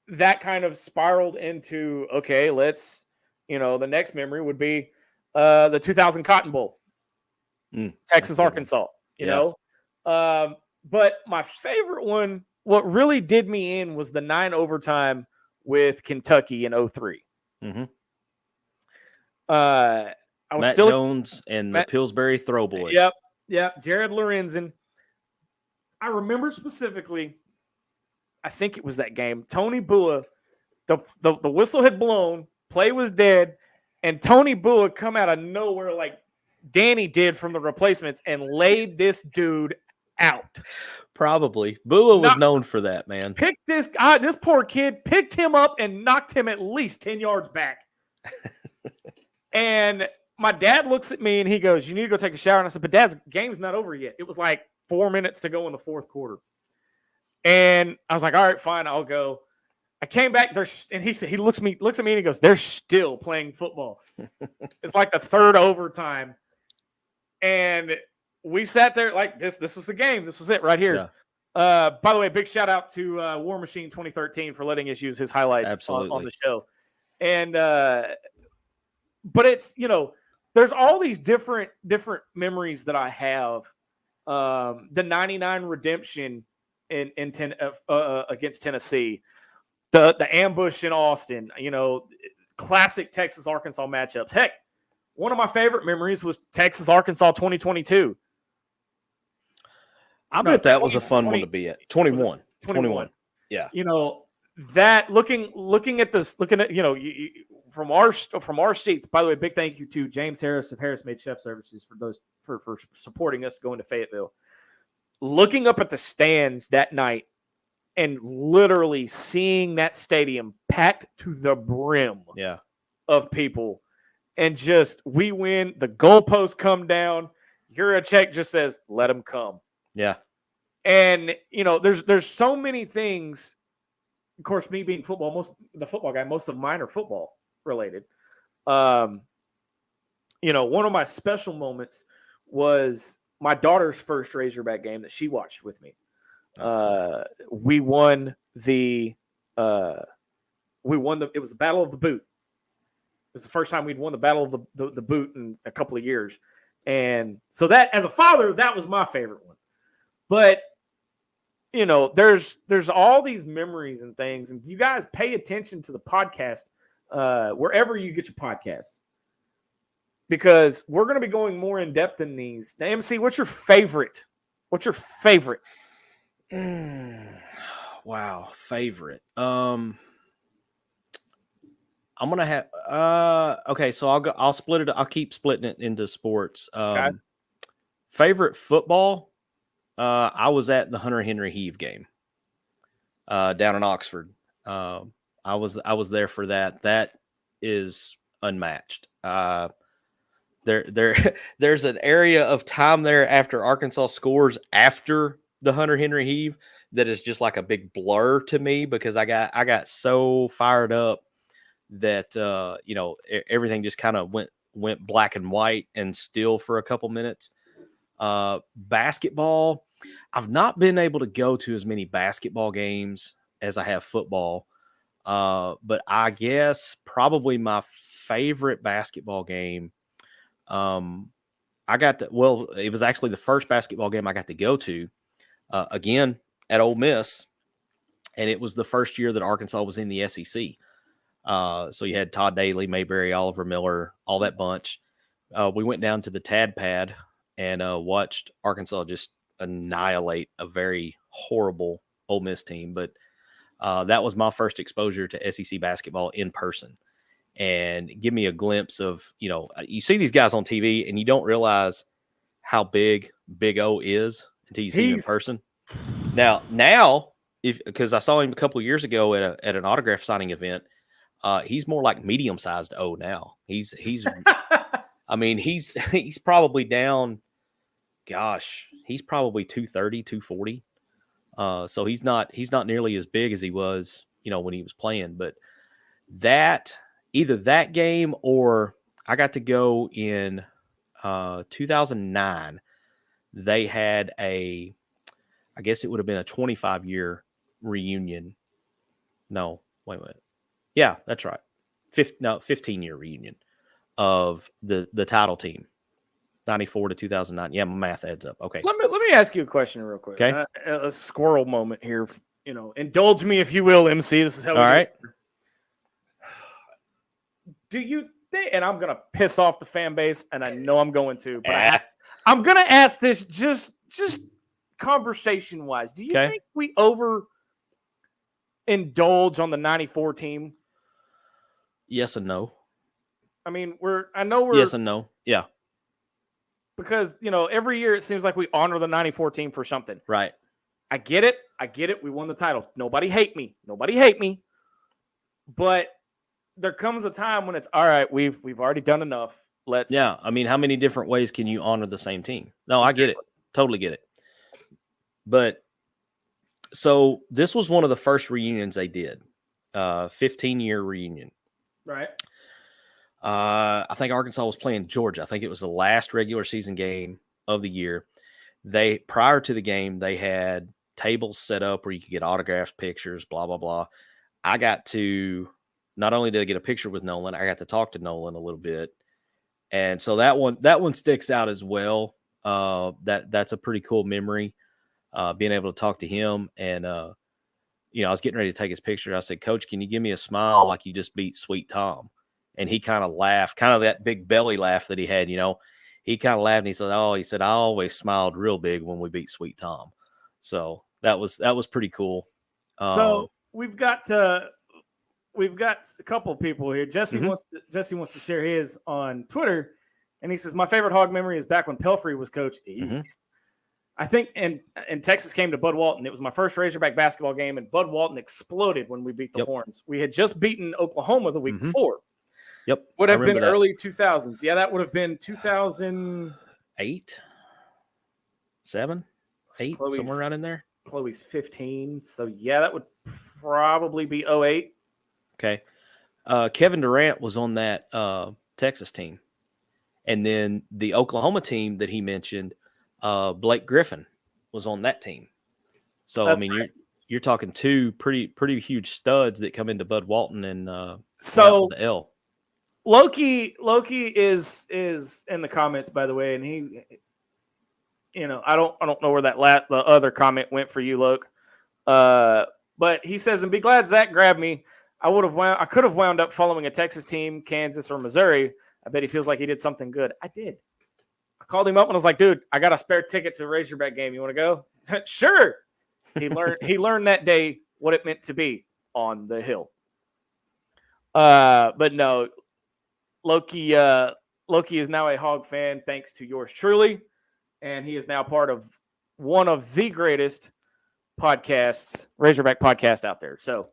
that kind of spiraled into, okay, let's, the next memory would be the 2000 Cotton Bowl. Texas, Arkansas, you know. But my favorite one, what really did me in, was the 9 overtime with Kentucky in 03. Mm-hmm. I was Matt still Jones and the Pillsbury Throw Boy. Yep. Jared Lorenzen. I remember specifically, I think it was that game. Tony Bua, the whistle had blown, play was dead, and Tony Bua come out of nowhere like Danny did from the replacements and laid this dude out. Probably. Bua was known for that, man. Picked this poor kid, picked him up and knocked him at least 10 yards back. And my dad looks at me and he goes, "You need to go take a shower." And I said, "But Dad's game's not over yet." It was like 4 minutes to go in the fourth quarter. And I was like, "All right, fine, I'll go." I came back there, and he looks at me and he goes, "They're still playing football." It's like the third overtime, and we sat there like this. This was the game. This was it right here. Yeah. By the way, big shout out to War Machine 2013 for letting us use his highlights on the show. And but it's, there's all these different memories that I have. The 99 redemption against Tennessee, the ambush in Austin, classic Texas Arkansas matchups. Heck, one of my favorite memories was Texas Arkansas 2022. I bet that was a fun one to be at. 21. Yeah. That looking at this, from our seats. By the way, big thank you to James Harris of Harris Made Chef Services for supporting us going to Fayetteville. Looking up at the stands that night and literally seeing that stadium packed to the brim of people, and just we win, the goalposts come down, Juracek just says, "Let them come." Yeah. And there's so many things. Of course, me being the football guy, most of mine are football related. One of my special moments was my daughter's first Razorback game that she watched with me. Cool. We won it was the Battle of the Boot. It was the first time we'd won the Battle of the Boot in a couple of years. And so that, as a father, that was my favorite one. But there's all these memories and things, and you guys pay attention to the podcast wherever you get your podcast, because we're going to be going more in depth in these. Now, MC, what's your favorite? Wow, favorite. I'm gonna have okay. So I'll split it. I'll keep splitting it into sports. Okay. Favorite football. I was at the Hunter Henry Heave game down in Oxford. I was there for that. That is unmatched. There's an area of time there after Arkansas scores after the Hunter Henry Heave that is just like a big blur to me, because I got so fired up that everything just kind of went black and white and still for a couple minutes. Basketball, I've not been able to go to as many basketball games as I have football. But I guess probably my favorite basketball game, it was actually the first basketball game I got to go to, again at Ole Miss, and it was the first year that Arkansas was in the SEC. So you had Todd Daly, Mayberry, Oliver Miller, all that bunch. We went down to the Tad Pad and watched Arkansas just annihilate a very horrible Ole Miss team. But that was my first exposure to SEC basketball in person, and give me a glimpse of, you see these guys on TV and you don't realize how big Big O is until you see him in person. Now, because I saw him a couple of years ago at an autograph signing event, he's more like medium-sized O now. He's I mean, he's probably down, he's probably 230, 240. So he's not nearly as big as he was, when he was playing. But either that game, or I got to go in 2009. They had I guess it would have been a 25-year reunion. No, wait. Yeah, that's right. 15-year reunion of the title team, 94 to 2009. Yeah, my math adds up. Okay. Let me ask you a question real quick. Okay. A squirrel moment here. Indulge me if you will, MC. This is how. All right. Do you think? And I'm gonna piss off the fan base, and I know I'm going to, but I'm gonna ask this just conversation wise. Do you think we indulge on the 94 team? Yes and no. I mean, I know we're yes and no. Yeah. Because, every year it seems like we honor the 94 team for something. Right. I get it. We won the title. Nobody hate me. But there comes a time when it's all right. We've already done enough. Yeah. I mean, how many different ways can you honor the same team? No, I get it. Totally get it. But so this was one of the first reunions they did. 15-year reunion. Right. I think Arkansas was playing Georgia. I think it was the last regular season game of the year. Prior to the game, they had tables set up where you could get autographs, pictures, blah, blah, blah. I got to, not only did I get a picture with Nolan, I got to talk to Nolan a little bit. And so that one sticks out as well. That's a pretty cool memory, being able to talk to him. And, I was getting ready to take his picture. I said, Coach, can you give me a smile like you just beat Sweet Tom? And he kind of laughed, kind of that big belly laugh that he had, he kind of laughed and he said, I always smiled real big when we beat Sweet Tom. So that was pretty cool. So we've got a couple people here. Jesse wants to share his on Twitter, and he says, my favorite Hog memory is back when Pelfrey was coach. I think and Texas came to Bud Walton. It was my first Razorback basketball game, and Bud Walton exploded when we beat the Horns. We had just beaten Oklahoma the week before. Yep. Would have been early 2000s. Yeah, that would have been 2008, 7, 8, somewhere around in there. Chloe's 15. So, yeah, that would probably be 08. Okay. Kevin Durant was on that Texas team. And then the Oklahoma team that he mentioned, Blake Griffin was on that team. So, That's you're talking two pretty huge studs that come into Bud Walton and the L. Loki is in the comments, by the way, and he, I don't know where the other comment went for you, Loke. But he says, and be glad Zach grabbed me. I could have wound up following a Texas team, Kansas or Missouri. I bet he feels like he did something good. I did. I called him up and I was like, dude, I got a spare ticket to a Razorback game. You want to go? Sure. He learned that day what it meant to be on the hill. But no, Loki is now a Hog fan thanks to yours truly, and he is now part of one of the greatest podcasts, Razorback podcast out there. So,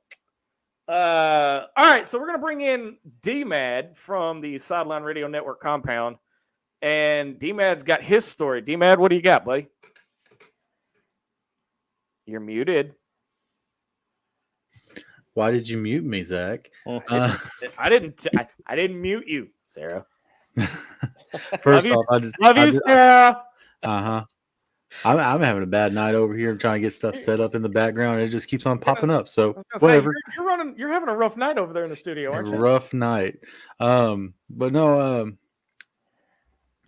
all right, so we're gonna bring in D-Mad from the Sideline Radio Network compound, and D-Mad's got his story. D-Mad, what do you got, buddy? You're muted. Why did you mute me, Zach? I didn't mute you, Sarah. First off, love you, Sarah. I'm having a bad night over here. I'm trying to get stuff set up in the background, and it just keeps on popping up. So whatever. You're having a rough night over there in the studio, aren't you? Rough night. But no.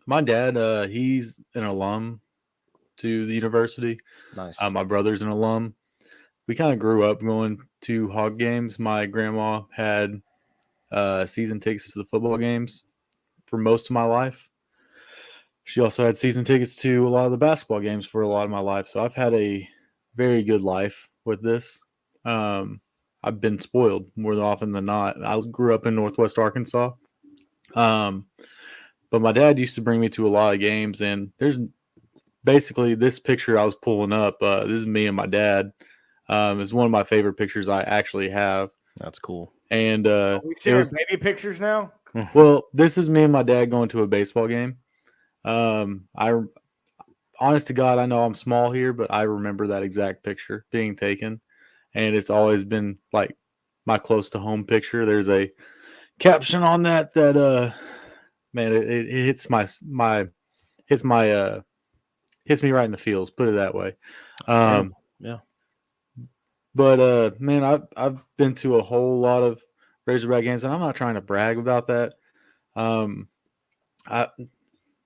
My dad, he's an alum to the university. Nice. My brother's an alum. We kind of grew up going to Hog games. My grandma had season tickets to the football games for most of my life. She also had season tickets to a lot of the basketball games for a lot of my life. So I've had a very good life with this. I've been spoiled more often than not. I grew up in Northwest Arkansas. But my dad used to bring me to a lot of games, and there's basically this picture I was pulling up. This is me and my dad. It's one of my favorite pictures I actually have. That's cool. we And see baby pictures now. Well, this is me and my dad going to a baseball game. Honest to God, I know I'm small here, but I remember that exact picture being taken, and it's always been like my close to home picture. There's a caption on that man, it hits hits me right in the feels. Put it that way. Yeah. But man, I've been to a whole lot of Razorback games, and I'm not trying to brag about that.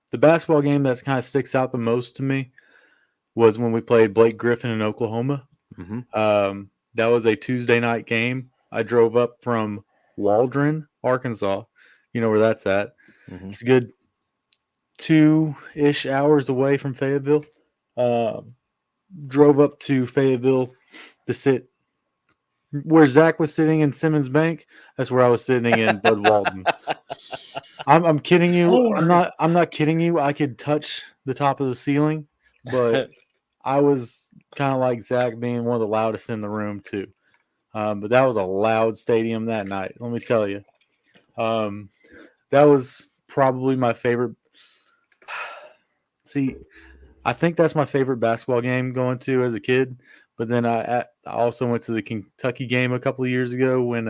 The basketball game that kind of sticks out the most to me was when we played Blake Griffin in Oklahoma. Mm-hmm. That was a Tuesday night game. I drove up from Waldron, Arkansas. You know where that's at. Mm-hmm. It's a good 2-ish hours away from Fayetteville. Drove up to Fayetteville to sit where Zach was sitting in Simmons Bank. That's where I was sitting in Bud Walton. I'm kidding you. I'm not kidding you. I could touch the top of the ceiling, but I was kind of like Zach, being one of the loudest in the room too. But that was a loud stadium that night. Let me tell you. That was probably my favorite. See, I think that's my favorite basketball game going to as a kid. But then I also went to the Kentucky game a couple of years ago when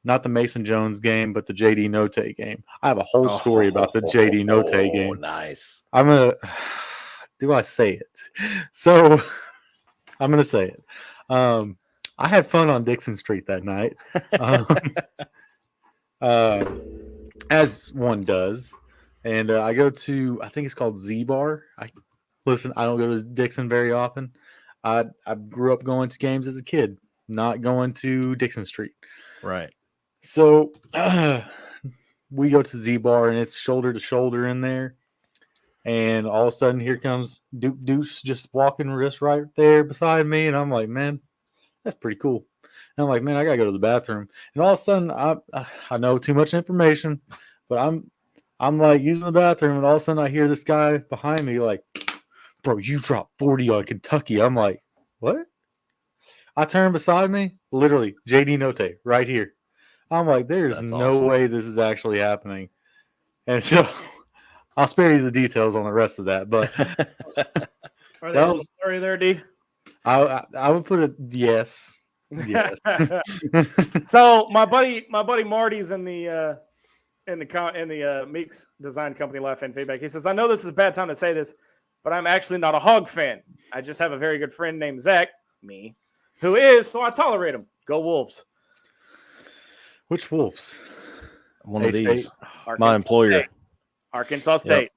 not the Mason Jones game, but the JD Note game. I have a whole story about the JD Note game. Nice. Do I say it? So I'm gonna say it. I had fun on Dixon Street that night, as one does. And I go to, I think it's called Z Bar. I don't go to Dixon very often. I grew up going to games as a kid, not going to Dixon Street. Right. So we go to Z Bar, and it's shoulder to shoulder in there. And all of a sudden, here comes Duke Deuce just walking just right there beside me. And I'm like, man, that's pretty cool. And I'm like, man, I got to go to the bathroom. And all of a sudden, I know too much information, but I'm like using the bathroom. And all of a sudden, I hear this guy behind me like, bro, you dropped 40 on Kentucky. I'm like, what? I turn beside me, literally, JD Note right here. I'm like, there's That's no awesome. way this is actually happening. And so I'll spare you the details on the rest of that. But Are they a little blurry there, D? I would put a yes. Yes. So my buddy Marty's in the Meeks design company Life and Feedback. He says, I know this is a bad time to say this, but I'm actually not a Hog fan. I just have a very good friend named Zach, me, who is, so I tolerate him. Go Wolves. Which Wolves? One of these. Arkansas My employer. State. Arkansas State.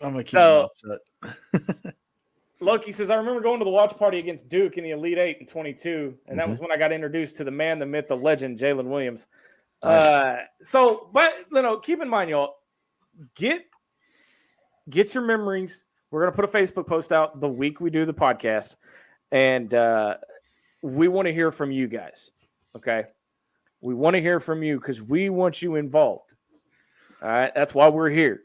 I'm going to keep So, my mouth shut. Loki says, I remember going to the watch party against Duke in the Elite Eight in 22, and that was when I got introduced to the man, the myth, the legend, Jalen Williams. Nice. But keep in mind, y'all, get your memories. We're going to put a Facebook post out the week we do the podcast, and we want to hear from you guys, okay? We want to hear from you because we want you involved. All right, that's why we're here.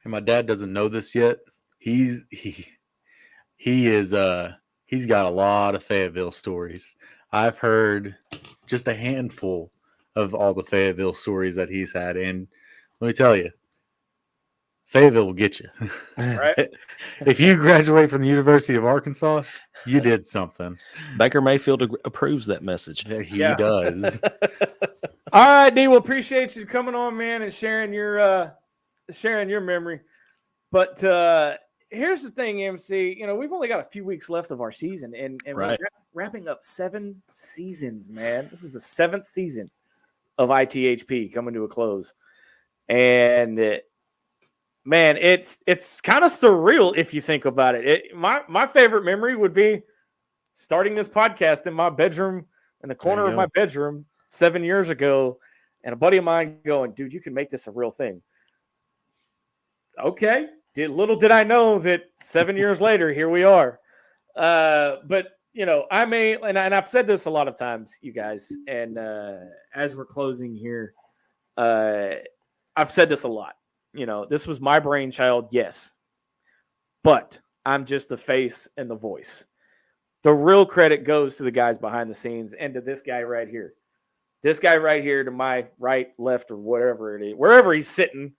And my dad doesn't know this yet. He's got a lot of Fayetteville stories. I've heard just a handful of all the Fayetteville stories that he's had, and let me tell you, Fayetteville will get you. Right? If you graduate from the University of Arkansas, you did something. Baker Mayfield approves that message. He does. All right, D. We'll appreciate you coming on, man, and sharing your memory. But here's the thing, MC. You know, we've only got a few weeks left of our season, and Right. we're wrapping up 7 seasons, man. This is the 7th season of ITHP coming to a close, and man, it's kind of surreal if you think about it. My favorite memory would be starting this podcast in my bedroom, in the corner of my bedroom 7 years ago, and a buddy of mine going, dude, you can make this a real thing. Okay. Little did I know that 7 years later, here we are. But, you know, and I've said this a lot of times, you guys, and as we're closing here, I've said this a lot. You know, this was my brainchild, yes, but I'm just the face and the voice. The real credit goes to the guys behind the scenes and to this guy right here. This guy right here to my right, left, or whatever it is, wherever he's sitting,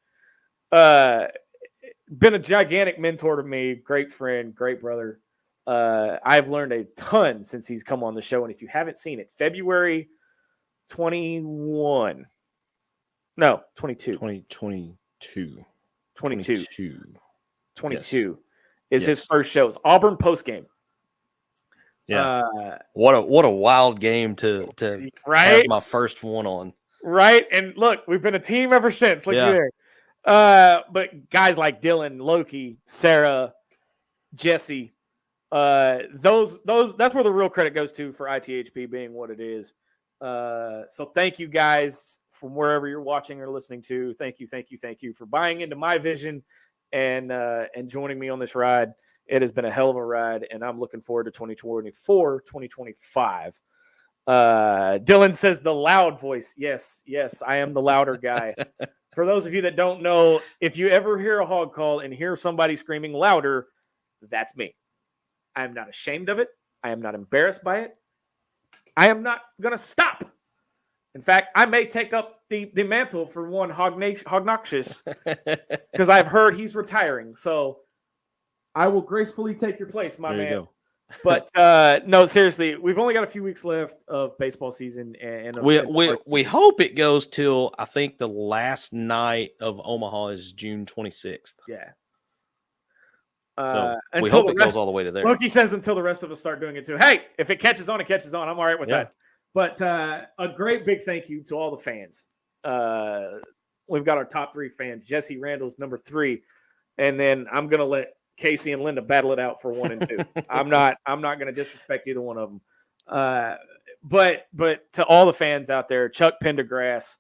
been a gigantic mentor to me, great friend, great brother. I've learned a ton since he's come on the show. And if you haven't seen it, February 22. 22 is his first show. It's Auburn postgame. Yeah. What a wild game to have my first one on. Right. And look, we've been a team ever since. Look at there. But guys like Dylan, Loki, Sarah, Jesse, those that's where the real credit goes to for ITHP being what it is. So thank you guys from wherever you're watching or listening to. Thank you for buying into my vision and joining me on this ride. It has been a hell of a ride, and I'm looking forward to 2024, 2025. Dylan says the loud voice. Yes, I am the louder guy. For those of you that don't know, if you ever hear a hog call and hear somebody screaming louder, that's me. I am not ashamed of it. I am not embarrassed by it. I am not going to stop. In fact, I may take up the mantle for one Hognoxious because I've heard he's retiring. So I will gracefully take your place, my man. But no, seriously, we've only got a few weeks left of baseball season, and We hope it goes till I think the last night of Omaha is June 26th. Yeah. So we hope it goes all the way to there. Loki says until the rest of us start doing it too. Hey, if it catches on, it catches on. I'm all right with that. But a great big thank you to all the fans. We've got our top 3 fans. Jesse Randall's number 3, and then I'm gonna let Casey and Linda battle it out for 1 and 2. I'm not gonna disrespect either one of them. But to all the fans out there, Chuck Pendergrass,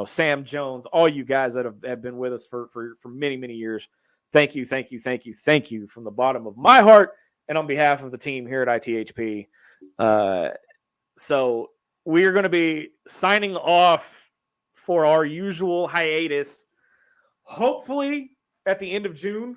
Sam Jones, all you guys that have been with us for many, many years. Thank you from the bottom of my heart and on behalf of the team here at ITHP. So we are going to be signing off for our usual hiatus, hopefully at the end of June.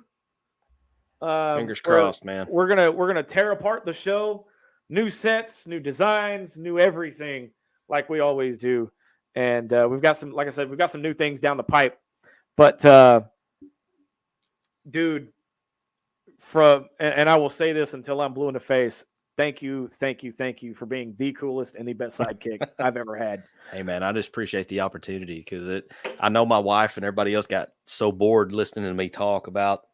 Fingers crossed, man. We're gonna tear apart the show, new sets, new designs, new everything, like we always do. And we've got some, like I said, we've got some new things down the pipe. But dude, and I will say this until I'm blue in the face. Thank you for being the coolest and the best sidekick I've ever had. Hey man, I just appreciate the opportunity because I know my wife and everybody else got so bored listening to me talk about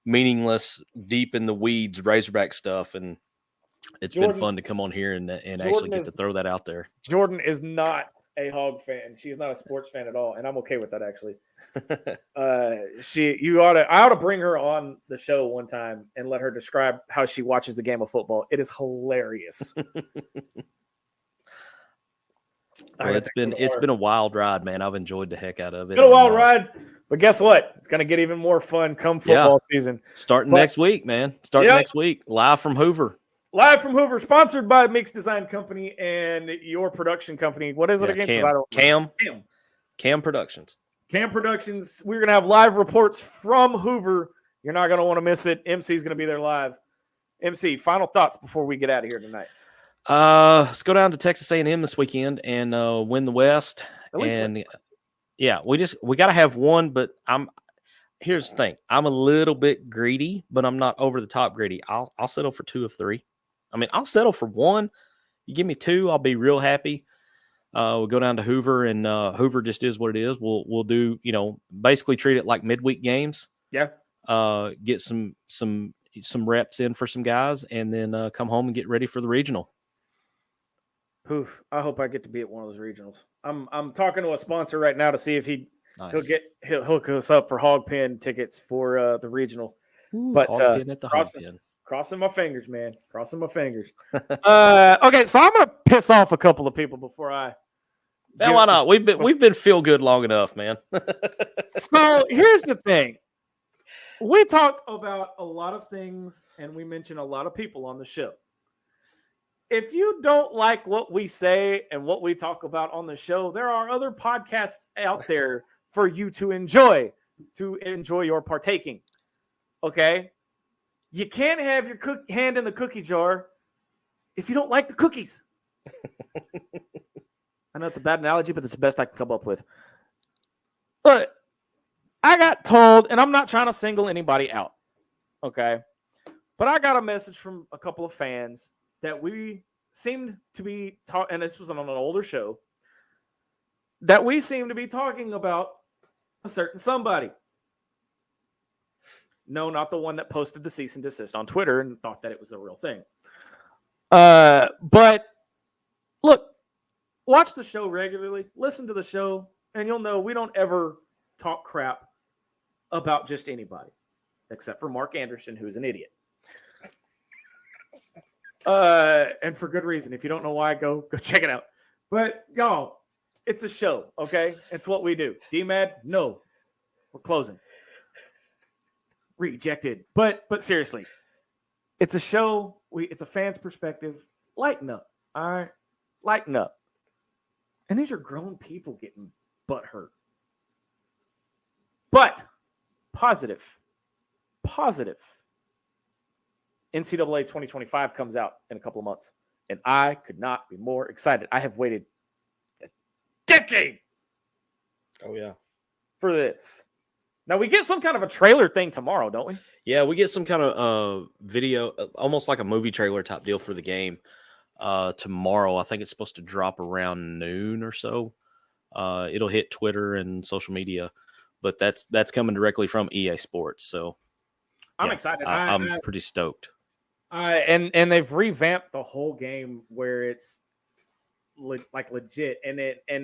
meaningless, deep in the weeds Razorback stuff, and it's been fun to come on here and actually get to throw that out there. Jordan is not a Hog fan. She's not a sports fan at all, and I'm okay with that actually. I ought to bring her on the show one time and let her describe how she watches the game of football. It is hilarious. Well, it's been a wild ride, man. I've enjoyed the heck out of it. It's been a wild ride, but guess what? It's going to get even more fun come football season. Starting next week, man. Next week, live from Hoover. Live from Hoover, sponsored by Mix Design Company and your production company. What is it again? Cam Productions. Cam Productions. We're going to have live reports from Hoover. You're not going to want to miss it. MC's going to be there live. MC, final thoughts before we get out of here tonight. Let's go down to Texas A&M this weekend and win the West. And we got to have one, but here's the thing. I'm a little bit greedy, but I'm not over the top greedy. I'll settle for 2 of 3. I mean, I'll settle for 1. You give me 2, I'll be real happy. We'll go down to Hoover, and Hoover just is what it is. We'll do, basically treat it like midweek games. Yeah. Get some reps in for some guys, and then come home and get ready for the regional. Poof. I hope I get to be at one of those regionals. I'm talking to a sponsor right now to see if he'll hook us up for Hawg Pen tickets for the regional. Ooh, but crossing my fingers, man. Crossing my fingers. Okay, so I'm gonna piss off a couple of people before I. Now, why not? We've been feel good long enough, man. So here's the thing. We talk about a lot of things, and we mention a lot of people on the show. If you don't like what we say and what we talk about on the show, there are other podcasts out there for you to enjoy your partaking. Okay? You can't have your hand in the cookie jar if you don't like the cookies. I know it's a bad analogy, but it's the best I can come up with. But I got told, and I'm not trying to single anybody out, okay? But I got a message from a couple of fans that we seemed to be talking, and this was on an older show, that we seem to be talking about a certain somebody. No, not the one that posted the cease and desist on Twitter and thought that it was a real thing. But look, watch the show regularly, listen to the show, and you'll know we don't ever talk crap about just anybody, except for Mark Anderson, who's an idiot. And for good reason. If you don't know why, go check it out. But y'all, it's a show, okay? It's what we do. DMAD, no, we're closing. Rejected. But seriously, it's a show. It's a fan's perspective. Lighten up, all right? Lighten up. And these are grown people getting butthurt. But positive. NCAA 2025 comes out in a couple of months, and I could not be more excited. I have waited a decade. Oh yeah, for this. Now we get some kind of a trailer thing tomorrow, don't we? Yeah, we get some kind of video, almost like a movie trailer type deal for the game tomorrow. I think it's supposed to drop around noon or so. It'll hit Twitter and social media, but that's coming directly from EA Sports. So I'm excited. I'm pretty stoked. And they've revamped the whole game where it's like legit, and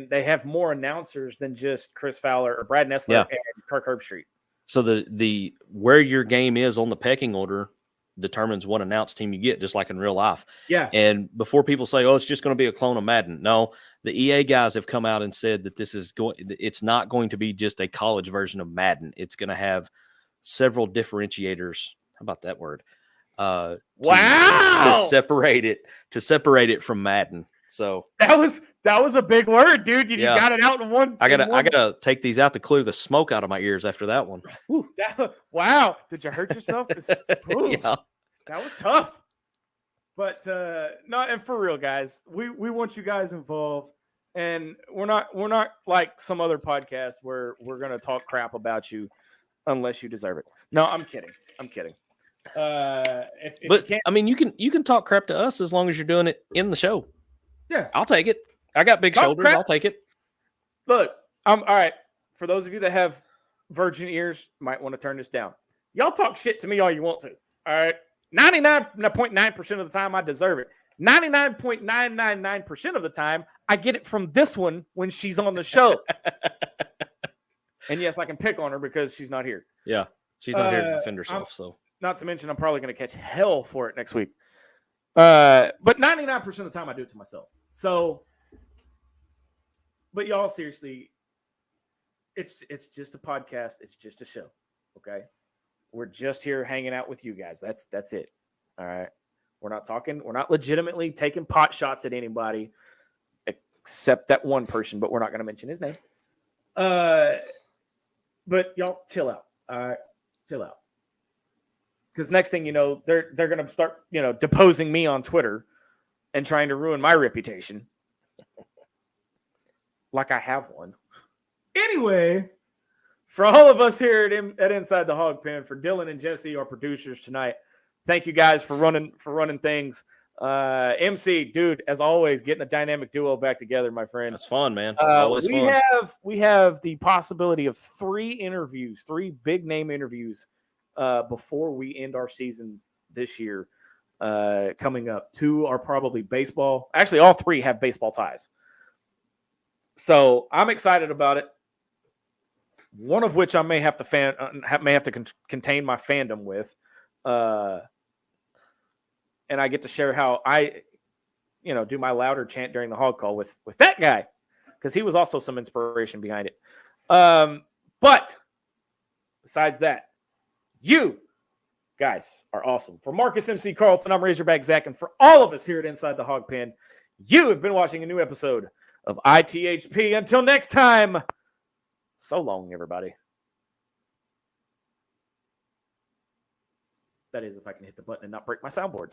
they have more announcers than just Chris Fowler or Brad Nessler and Kirk Herbstreit. So the where your game is on the pecking order determines what announced team you get, just like in real life. Yeah. And before people say, "Oh, it's just going to be a clone of Madden," no, the EA guys have come out and said that it's not going to be just a college version of Madden. It's going to have several differentiators. How about that word? To separate it from Madden. So that was a big word, dude. You got it out in one. I gotta take these out to clear the smoke out of my ears after that one. Wow. Did you hurt yourself? Yeah. That was tough. But no, and for real, guys, we want you guys involved. And we're not like some other podcast where we're gonna talk crap about you unless you deserve it. No, I'm kidding. You can talk crap to us as long as you're doing it in the show. Yeah, I'll take it. I got big shoulders. Crap. I'll take it. Look, all right. For those of you that have virgin ears, might want to turn this down. Y'all talk shit to me all you want to. All right. 99.9% of the time, I deserve it. 99.999% of the time, I get it from this one when she's on the show. And yes, I can pick on her because she's not here. Yeah, she's not here to defend herself. So, not to mention, I'm probably going to catch hell for it next week. But 99% of the time, I do it to myself. So, but y'all, seriously, it's just a podcast. It's just a show. Okay, we're just here hanging out with you guys. That's it. All right, we're not talking. We're not legitimately taking pot shots at anybody except that one person. But we're not going to mention his name. But y'all chill out. All right, chill out. Because next thing you know, they're going to start, deposing me on Twitter and trying to ruin my reputation. Like I have one. Anyway, for all of us here at Inside the Hawg Pen, for Dylan and Jesse, our producers tonight, thank you guys for running things. MC, dude, as always, getting a dynamic duo back together, my friend. That's fun, man. We have the possibility of 3 big name interviews before we end our season this year coming up. 2 are probably baseball. Actually, all 3 have baseball ties. So I'm excited about it. One of which I may have to contain my fandom with. And I get to share how I, do my louder chant during the hog call with that guy, because he was also some inspiration behind it. But besides that, you guys are awesome. For Marcus MC Carlton, I'm Razorback Zach, and for all of us here at Inside the Hawg Pen, you have been watching a new episode of ITHP. Until next time, so long, everybody. That is, if I can hit the button and not break my soundboard.